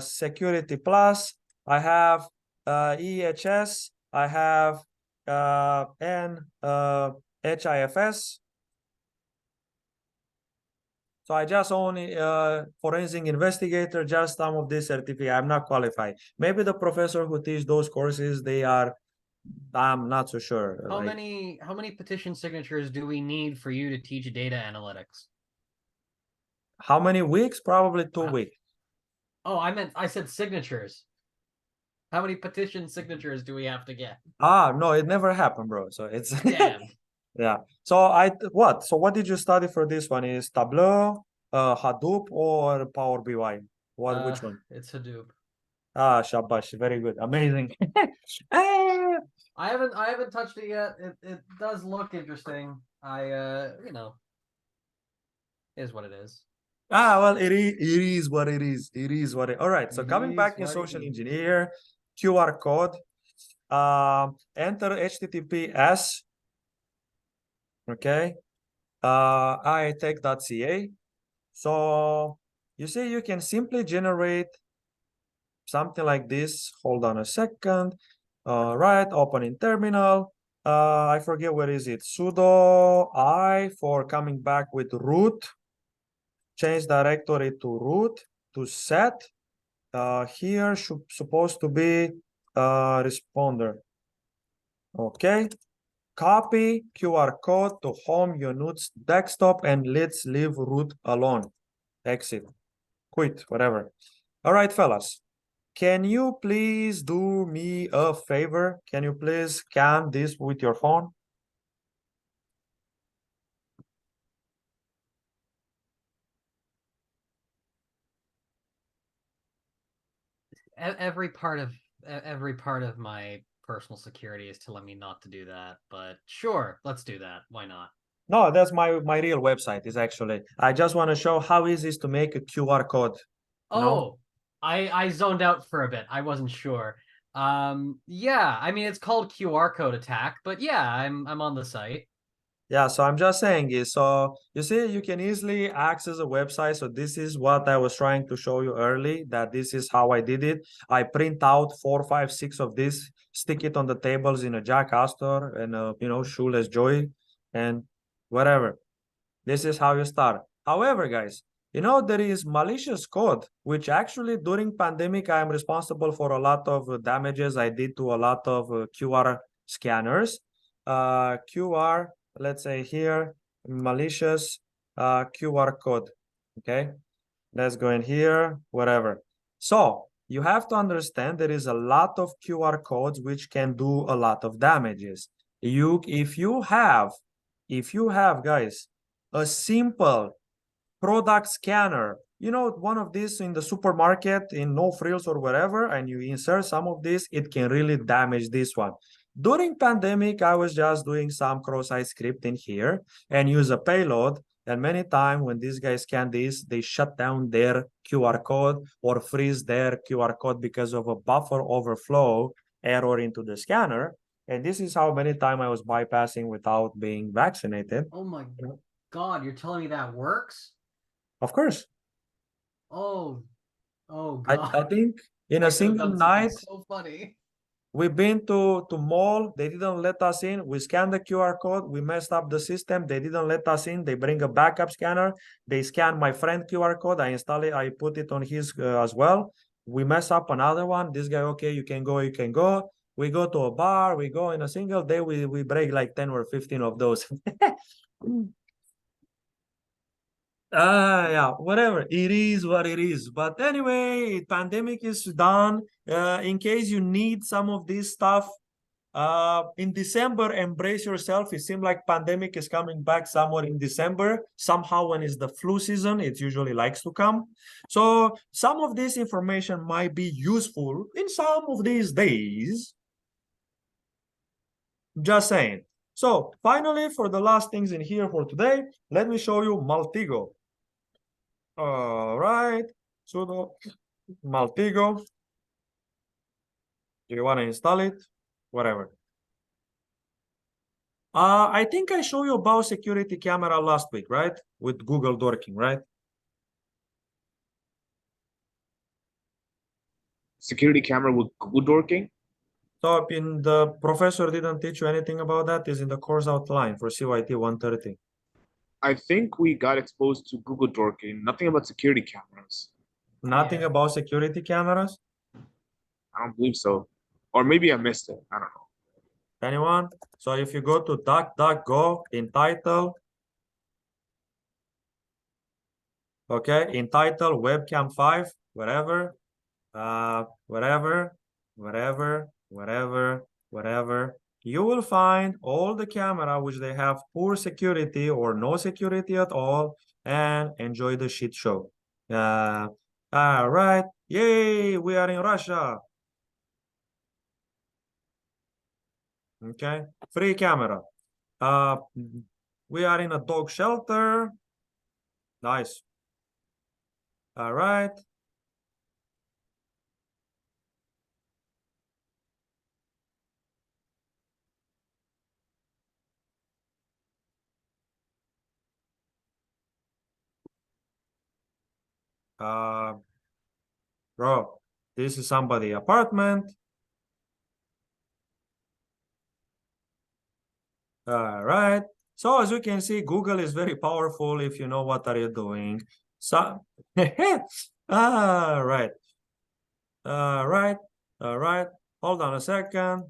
Security Plus. I have EHS. I have HIFS. So I just only forensic investigator, just some of this certificate. I'm not qualified. Maybe the professor who teach those courses, they are. I'm not so sure. How many petition signatures do we need for you to teach data analytics? How many weeks? Probably 2 weeks. Oh, I said signatures. How many petition signatures do we have to get? No, it never happened, bro. So it's Damn. yeah. So So what did you study for this one? Is Tableau, Hadoop, or Power BI? Which one? It's Hadoop. Shabash, very good, amazing. Ah, I haven't touched it yet. It does look interesting. Is what it is. well, it is what it is. It is what it. All right. So It coming is back in what it social is. engineer, QR code. Enter HTTPS. Okay. iTech.ca. So you see, you can simply generate something like this. Hold on a second. Right, open in terminal. I forget what is it. Sudo I for coming back with root. Change directory to root to set. Here should supposed to be responder. Okay. Copy QR code to home unit's desktop and let's leave root alone. Exit. Quit, whatever. All right, fellas. Can you please do me a favor? Can you please scan this with your phone? Every part of my personal security is telling me not to do that, but sure, let's do that. Why not? No, that's my real website is actually. I just want to show how easy it is to make a QR code. You know? Oh, I zoned out for a bit. I wasn't sure. Yeah, I mean it's called QR code attack, but yeah, I'm on the site. Yeah, so I'm just saying is, so you see, you can easily access a website. So this is what I was trying to show you early, that this is how I did it. I print out 4, 5, 6 of this, stick it on the tables in a Jack Astor and shoeless Joy and whatever. This is how you start. However, guys, there is malicious code, which actually during pandemic, I am responsible for a lot of damages I did to a lot of QR scanners. QR, let's say here, malicious QR code. Okay, let's go in here, whatever. So you have to understand there is a lot of QR codes which can do a lot of damages. If you have, guys, a simple product scanner, one of these in the supermarket in no frills or whatever, and you insert some of this, it can really damage this one. During pandemic, I was just doing some cross-site scripting here and use a payload. And many times when these guys scan this, they shut down their QR code or freeze their QR code because of a buffer overflow error into the scanner. And this is how many times I was bypassing without being vaccinated. Oh my God, you're telling me that works? Of course. Oh I God. think in I a could've single done something night, so funny. we've been to mall. They didn't let us in. We scanned the QR code. We messed up the system. They didn't let us in. They bring a backup scanner. They scan my friend QR code. I install it. I put it on his as well. We mess up another one. This guy, okay, you can go. You can go. We go to a bar. We go in a single day. We break like 10 or 15 of those. Yeah, whatever. It is what it is. But anyway, pandemic is done. In case you need some of this stuff, In December, embrace yourself. It seems like pandemic is coming back somewhere in December. Somehow when it's the flu season, it usually likes to come. So some of this information might be useful in some of these days. Just saying. So finally, for the last things in here for today, let me show you Maltigo. All right, sudo Maltigo. Do you want to install it? Whatever. I think I showed you about security camera last week, right? With Google Dorking, right? Security camera with Google dorking. So in the professor didn't teach you anything about that. Is in the course outline for CYT 130. I think we got exposed to Google dorking. Nothing about security cameras. Nothing Yeah. about security cameras? I don't believe so. Or maybe I missed it. I don't know. Anyone? So if you go to DuckDuckGo in title, okay, in title webcam 5, whatever, whatever, you will find all the camera which they have poor security or no security at all, and enjoy the shit show. All right, yay, we are in Russia. Okay, free camera. We are in a dog shelter. Nice. All right. Bro, this is somebody apartment. All right. So as you can see, Google is very powerful if you know what are you doing. So, all right. All right. All right. Hold on a second.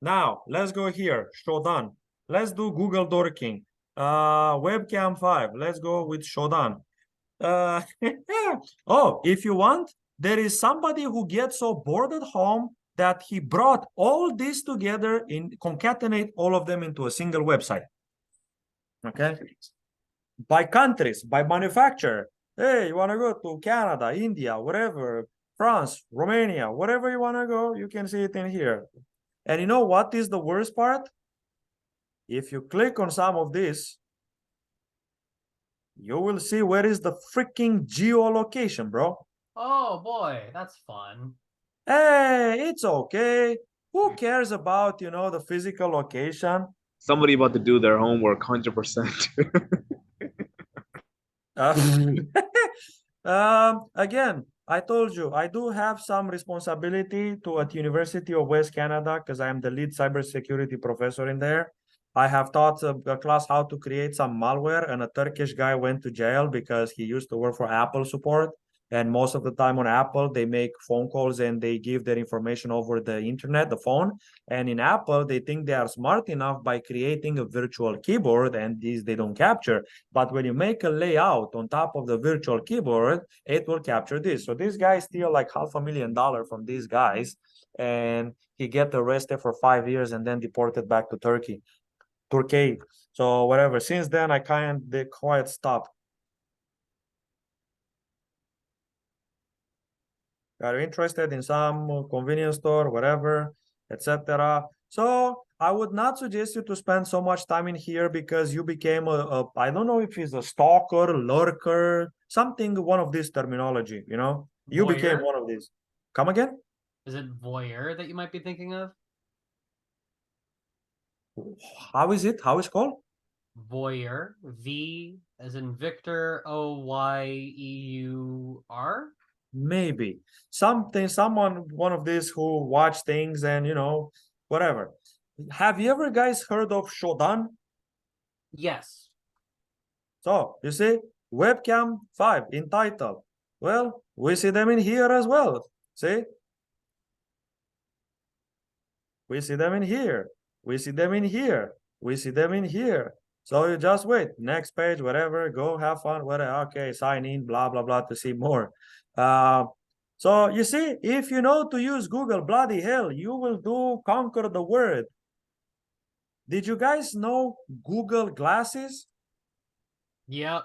Now, let's go here. Shodan. Let's do Google Dorking. Webcam 5. Let's go with Shodan. Oh, if you want, there is somebody who gets so bored at home that he brought all this together in concatenate all of them into a single website. Okay, by countries, by manufacturer. Hey, you want to go to Canada, India, whatever, France, Romania, wherever you want to go, you can see it in here. And you know what is the worst part? If you click on some of this, you will see where is the freaking geolocation, bro. Oh boy, that's fun. Hey, it's okay. Who cares about, the physical location? Somebody about to do their homework 100%. Again, I told you, I do have some responsibility at University of West Canada because I am the lead cybersecurity professor in there. I have taught a class how to create some malware, and a Turkish guy went to jail because he used to work for Apple support. And most of the time on Apple, they make phone calls and they give their information over the internet, the phone. And in Apple, they think they are smart enough by creating a virtual keyboard, and these they don't capture. But when you make a layout on top of the virtual keyboard, it will capture this. So this guy steal like $500,000 from these guys, and he get arrested for 5 years and then deported back to Turkey. So whatever. Since then, I they quite stopped. Are interested in some convenience store, whatever, etc. So I would not suggest you to spend so much time in here because you became I don't know if it's a stalker, lurker, something, one of these terminology, you became Voyeur? one of these. Come again? Is it voyeur that you might be thinking of? How is it? How is it called? Voyeur. V as in Victor, Oyeur. Maybe someone, one of these who watch things and whatever. Have you ever guys heard of Shodan? Yes. So you see, webcam 5 in title. Well, we see them in here as well. See? We see them in here. We see them in here. We see them in here. So you just wait. Next page, whatever, go have fun, whatever. Okay, sign in, blah, blah, blah, to see more. So you see, if you know to use Google, bloody hell, you will do conquer the world. Did you guys know Google Glasses? Yep.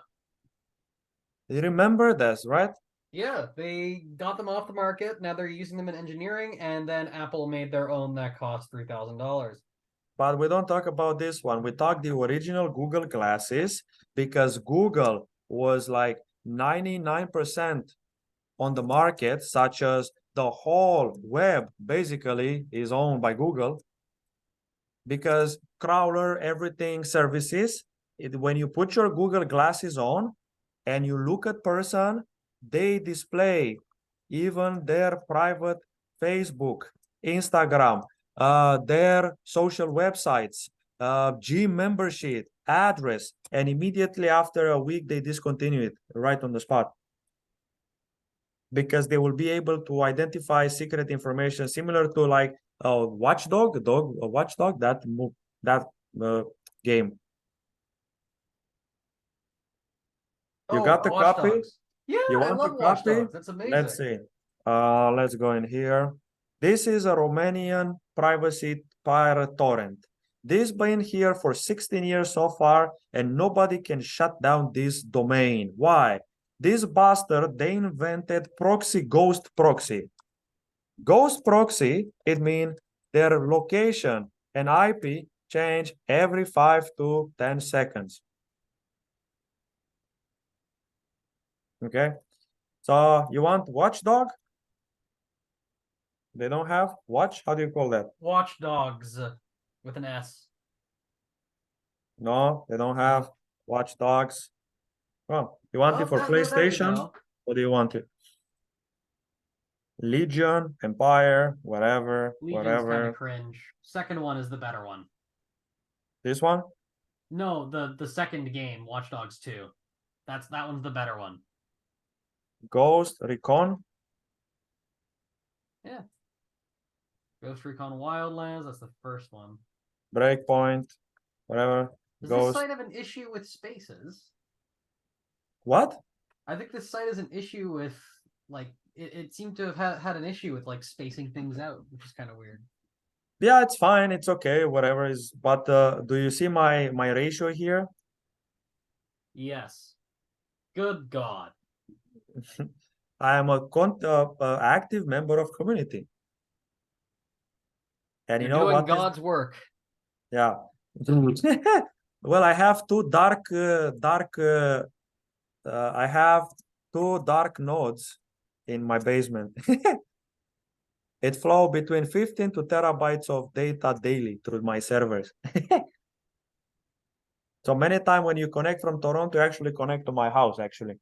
You remember this, right? Yeah, they got them off the market. Now they're using them in engineering, and then Apple made their own that cost $3,000. But we don't talk about this one. We talk the original Google Glasses because Google was like 99% on the market, such as the whole web basically is owned by Google because crawler everything services. When you put your Google Glasses on and you look at person, they display even their private Facebook, Instagram, their social websites, gym membership, address, and immediately after a week they discontinue it right on the spot because they will be able to identify secret information similar to like a watchdog, a watchdog, that game. You Oh, got the Watch copy? Dogs. Yeah, You I want the love Watch copy? Dogs. That's amazing. Let's see. Let's go in here. This is a Romanian privacy pirate torrent. This been here for 16 years so far, and nobody can shut down this domain. Why? This bastard, they invented proxy, ghost proxy. Ghost proxy, it means their location and IP change every 5 to 10 seconds. Okay, so you want watchdog? They don't have watch? How do you call that? Watch Dogs with an S. No, they don't have watchdogs. Oh, you want it for there you PlayStation? go. What do you want it? Legion, Empire, whatever, Legion's kind whatever. of cringe. Second one is the better one. This one? No, the second game, Watch Dogs 2. That one's the better one. Ghost Recon? Yeah. Ghost Recon Wildlands, that's the first one. Breakpoint, whatever. Does Ghost. this site have an issue with spaces? What? I think this site has an issue with, like, it seemed to have had an issue with, like, spacing things out, which is kind of weird. Yeah, it's fine. It's okay. Whatever is. But do you see my ratio here? Yes. Good God. I am a active member of community. And you You're know doing what? God's work. Yeah. Well, I have two I have two dark nodes in my basement. It flow between 15 to terabytes of data daily through my servers. So many times when you connect from Toronto, you actually connect to my house, actually.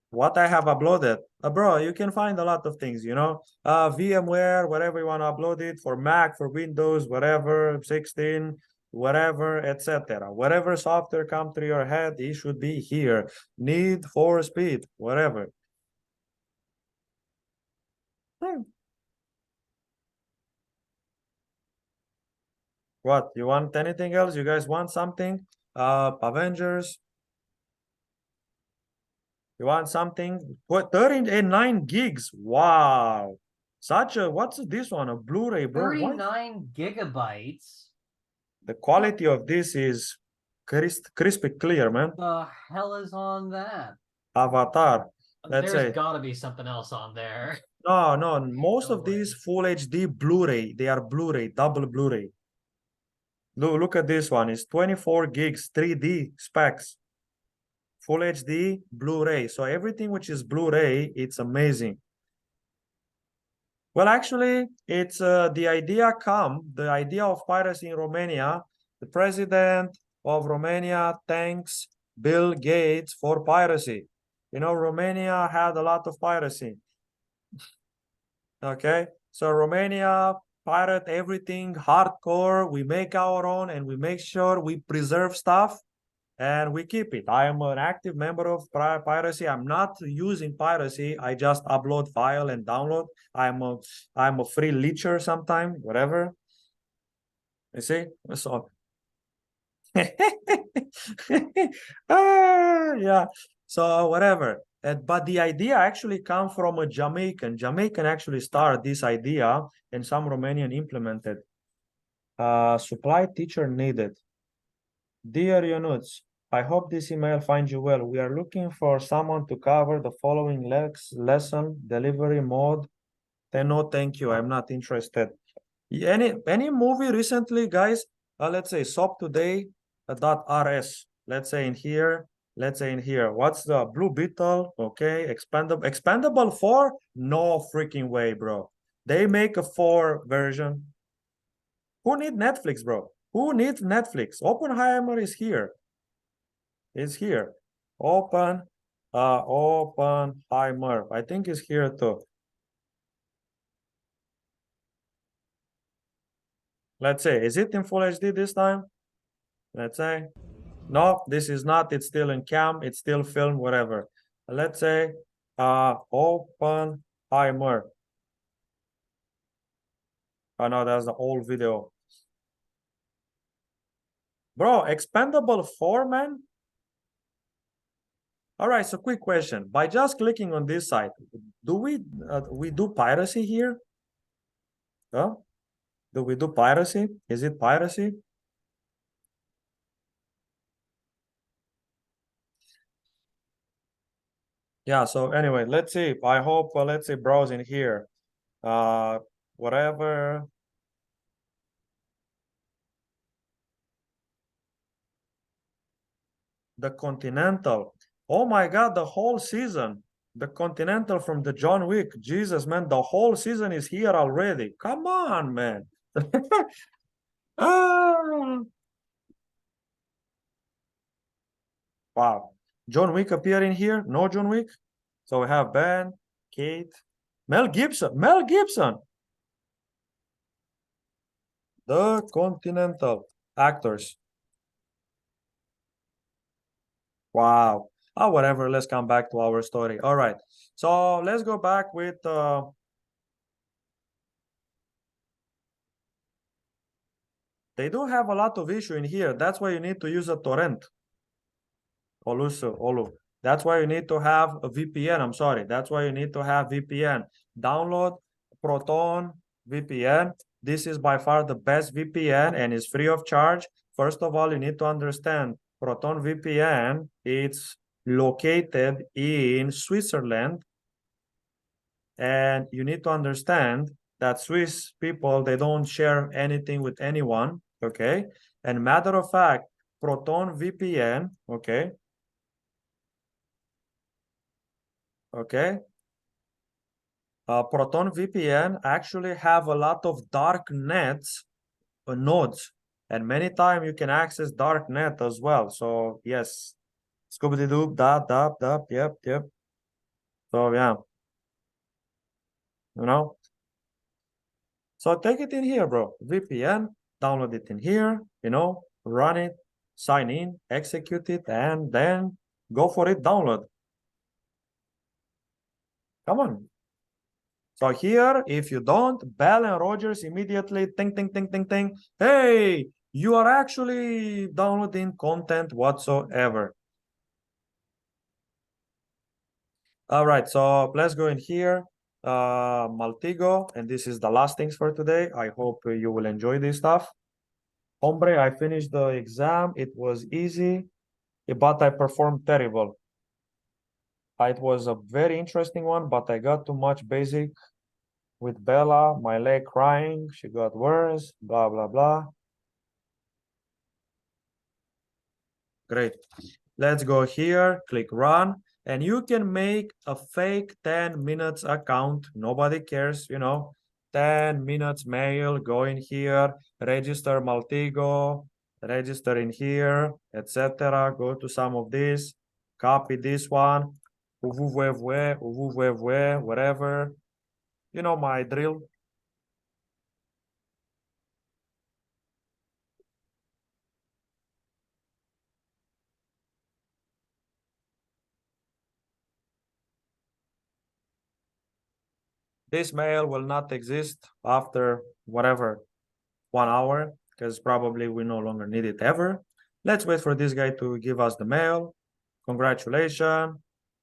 What I have uploaded, bro, you can find a lot of things, you know, VMware, whatever you want to upload it for Mac, for Windows, whatever, 16, whatever, etc. Whatever software come to your head, it should be here. Need for speed, whatever. What, you want anything else? You guys want something? Avengers. You want something? What, 39 gigs? Wow. Such a, what's this one? A Blu-ray, bro? What? 39 gigabytes? The quality of this is crispy clear, man. The hell is on that? Avatar. Let's There's say. gotta be something else on there. No, most No of these way. full HD Blu-ray, they are Blu-ray, double Blu-ray. Look at this one. It's 24 gigs, 3D specs. Full HD Blu-ray. So everything which is Blu-ray, it's amazing. Well, actually, it's the idea of piracy in Romania. The president of Romania thanks Bill Gates for piracy. You know, Romania had a lot of piracy. Okay, so Romania pirate everything hardcore. We make our own and we make sure we preserve stuff and we keep it. I am an active member of piracy. I'm not using piracy. I just upload file and download. I'm a free leecher sometime, whatever. You see? So yeah. So whatever. But the idea actually come from a Jamaican. Jamaican actually started this idea and some Romanian implemented. Supply teacher needed. Dear Yunuts, I hope this email finds you well. We are looking for someone to cover the following lesson delivery mode. Then no, thank you. I'm not interested. Any movie recently, guys? Let's say SOP today .rs. Let's say in here. Let's say in here. What's the Blue Beetle? Okay, expandable 4? No freaking way, bro. They make a 4 version. Who need Netflix, bro? Who needs Netflix? Oppenheimer is here. It's here. Oppenheimer. I think it's here too. Let's say, is it in full HD this time? Let's say. No, this is not. It's still in cam. It's still film, whatever. Let's say Oppenheimer. Oh no, that's the old video. Bro, expandable 4, man. All right, so quick question. By just clicking on this site, do we do piracy here? Huh? Do we do piracy? Is it piracy? Yeah, so anyway, let's see. I hope, let's see, browsing here. Whatever. The Continental. Oh my God, the whole season. The Continental from the John Wick. Jesus, man, the whole season is here already. Come on, man. Ah. Wow. John Wick appearing here? No John Wick? So we have Ben, Kate, Mel Gibson. Mel Gibson. The Continental actors. Wow. Oh, whatever. Let's come back to our story. All right. So let's go back with they do have a lot of issue in here. That's why you need to use a torrent. Olu. That's why you need to have a VPN. I'm sorry. That's why you need to have VPN. Download Proton VPN. This is by far the best VPN and is free of charge. First of all, you need to understand Proton VPN. It's located in Switzerland. And you need to understand that Swiss people, they don't share anything with anyone. Okay. And matter of fact, Proton VPN. Okay. Okay. Proton VPN actually have a lot of dark nets nodes, and many times you can access dark net as well. So yes, Scooby Doo, yep. So yeah, you know. So take it in here, bro. VPN, download it in here, you know, run it, sign in, execute it, and then go for it, download. Come on. So here, if you don't, Bell and Rogers immediately ting. Hey, you are actually downloading content whatsoever. All right, so let's go in here. Maltigo, and this is the last things for today. I hope you will enjoy this stuff. Hombre, I finished the exam. It was easy, but I performed terrible. It was a very interesting one, but I got too much basic with Bella, my leg crying, she got worse, blah, blah, blah. Great. Let's go here, click run, and you can make a fake 10 minutes account. Nobody cares, you know, 10 minutes mail, go in here, register Maltigo, register in here, etc. Go to some of this, copy this one, whatever. You know my drill. This mail will not exist after whatever 1 hour, because probably we no longer need it ever. Let's wait for this guy to give us the mail. Congratulations.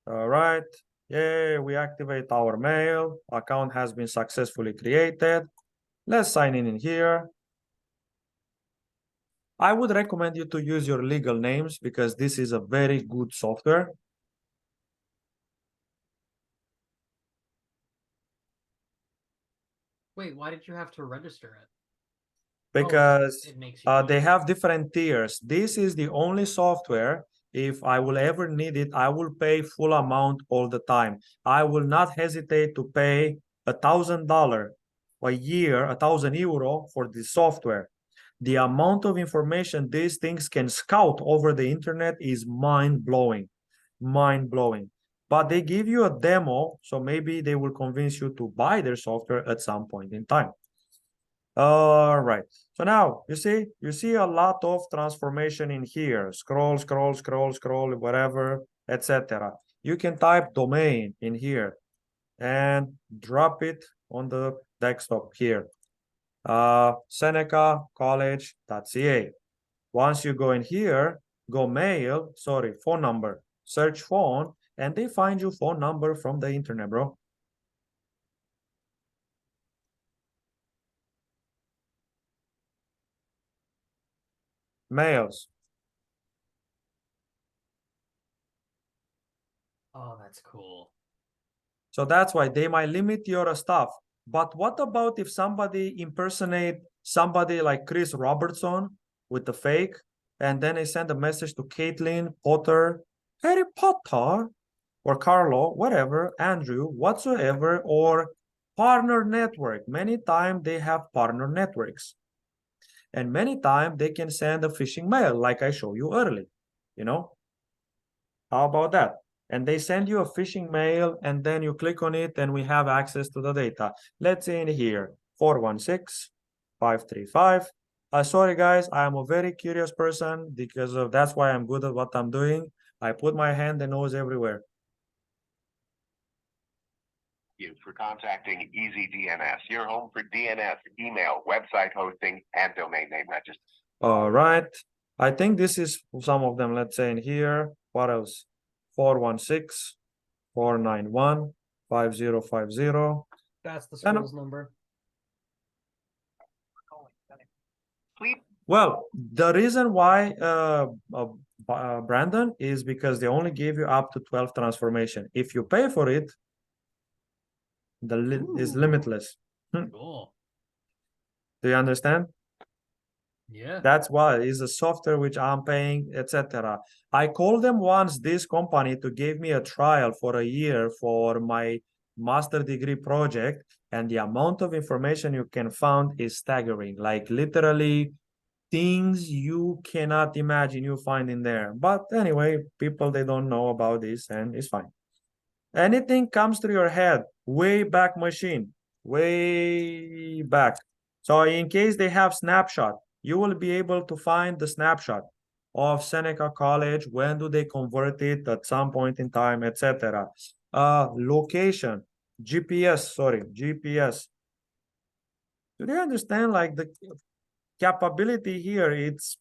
All right. Yay, we activate our mail. Account has been successfully created. Let's sign in here. I would recommend you to use your legal names because this is a very good software. Wait, why did you have to register it? Because it makes you they use have different tiers. This is the only software. If I will ever need it, I will pay full amount all the time. I will not hesitate to pay $1,000 a year, €1,000 for this software. The amount of information these things can scout over the internet is mind-blowing, mind-blowing. But they give you a demo, so maybe they will convince you to buy their software at some point in time. All right. So now you see a lot of transformation in here. Scroll, scroll, scroll, scroll, whatever, etc. You can type domain in here and drop it on the desktop here. senecacollege.ca. Once you go in here, go mail, sorry, phone number, search phone, and they find you phone number from the internet, bro. Mails. Oh, that's cool. So that's why they might limit your stuff. But what about if somebody impersonate somebody like Chris Robertson with the fake, and then they send a message to Caitlin, Potter, Harry Potter, or Carlo, whatever, Andrew, whatsoever, or partner network. Many times they have partner networks. And many times they can send a phishing mail, like I showed you earlier, you know? How about that? And they send you a phishing mail, and then you click on it, and we have access to the data. Let's say in here, 416-535. Sorry, guys, I am a very curious person because of that's why I'm good at what I'm doing. I put my hand and nose everywhere. You for contacting EasyDNS, your home for DNS, email, website hosting, and domain name registry. All right. I think this is some of them. Let's say in here. What else? 416-491-5050. That's the And- school's number. Well, the reason why Brandon is because they only give you up to 12 transformation. If you pay for it, is Ooh. limitless. Cool. Do you understand? Yeah. That's why it's a software which I'm paying, etc. I called them once, this company, to give me a trial for a year for my master degree project, and the amount of information you can find is staggering. Like literally things you cannot imagine you find in there. But anyway, people, they don't know about this, and it's fine. Anything comes to your head, way back machine, way back. So in case they have snapshot, you will be able to find the snapshot of Seneca College. When do they convert it at some point in time, etc. Location, GPS, sorry, GPS. Do they understand like the capability here? It's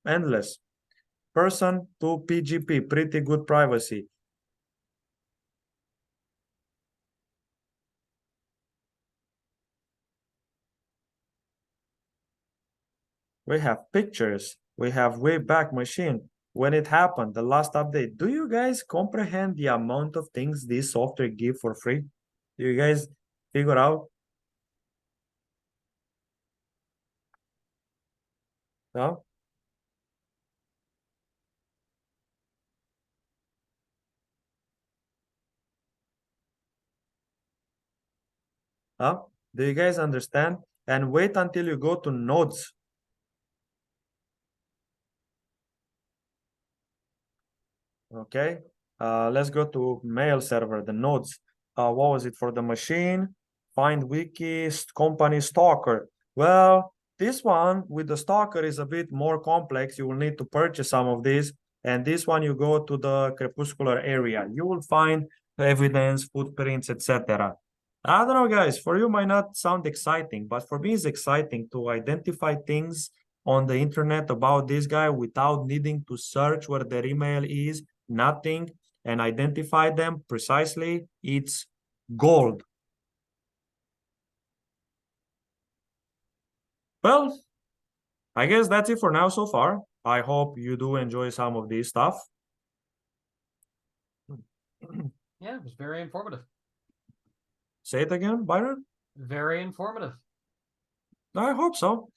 endless. Person to PGP, pretty good privacy. We have pictures. We have way back machine. When it happened, the last update. Do you guys comprehend the amount of things this software give for free? Do you guys figure out? No? Huh? Do you guys understand? And wait until you go to nodes. Okay. Let's go to mail server, the nodes. What was it for the machine? Find wiki, company stalker. Well, this one with the stalker is a bit more complex. You will need to purchase some of these. And this one, you go to the crepuscular area. You will find evidence, footprints, etc. I don't know, guys. For you, might not sound exciting, but for me, it's exciting to identify things on the internet about this guy without needing to search where their email is. Nothing. and identify them precisely, it's gold. Well, I guess that's it for now so far. I hope you do enjoy some of this stuff. Yeah, it was very informative. Say it again, Byron. Very informative. I hope so.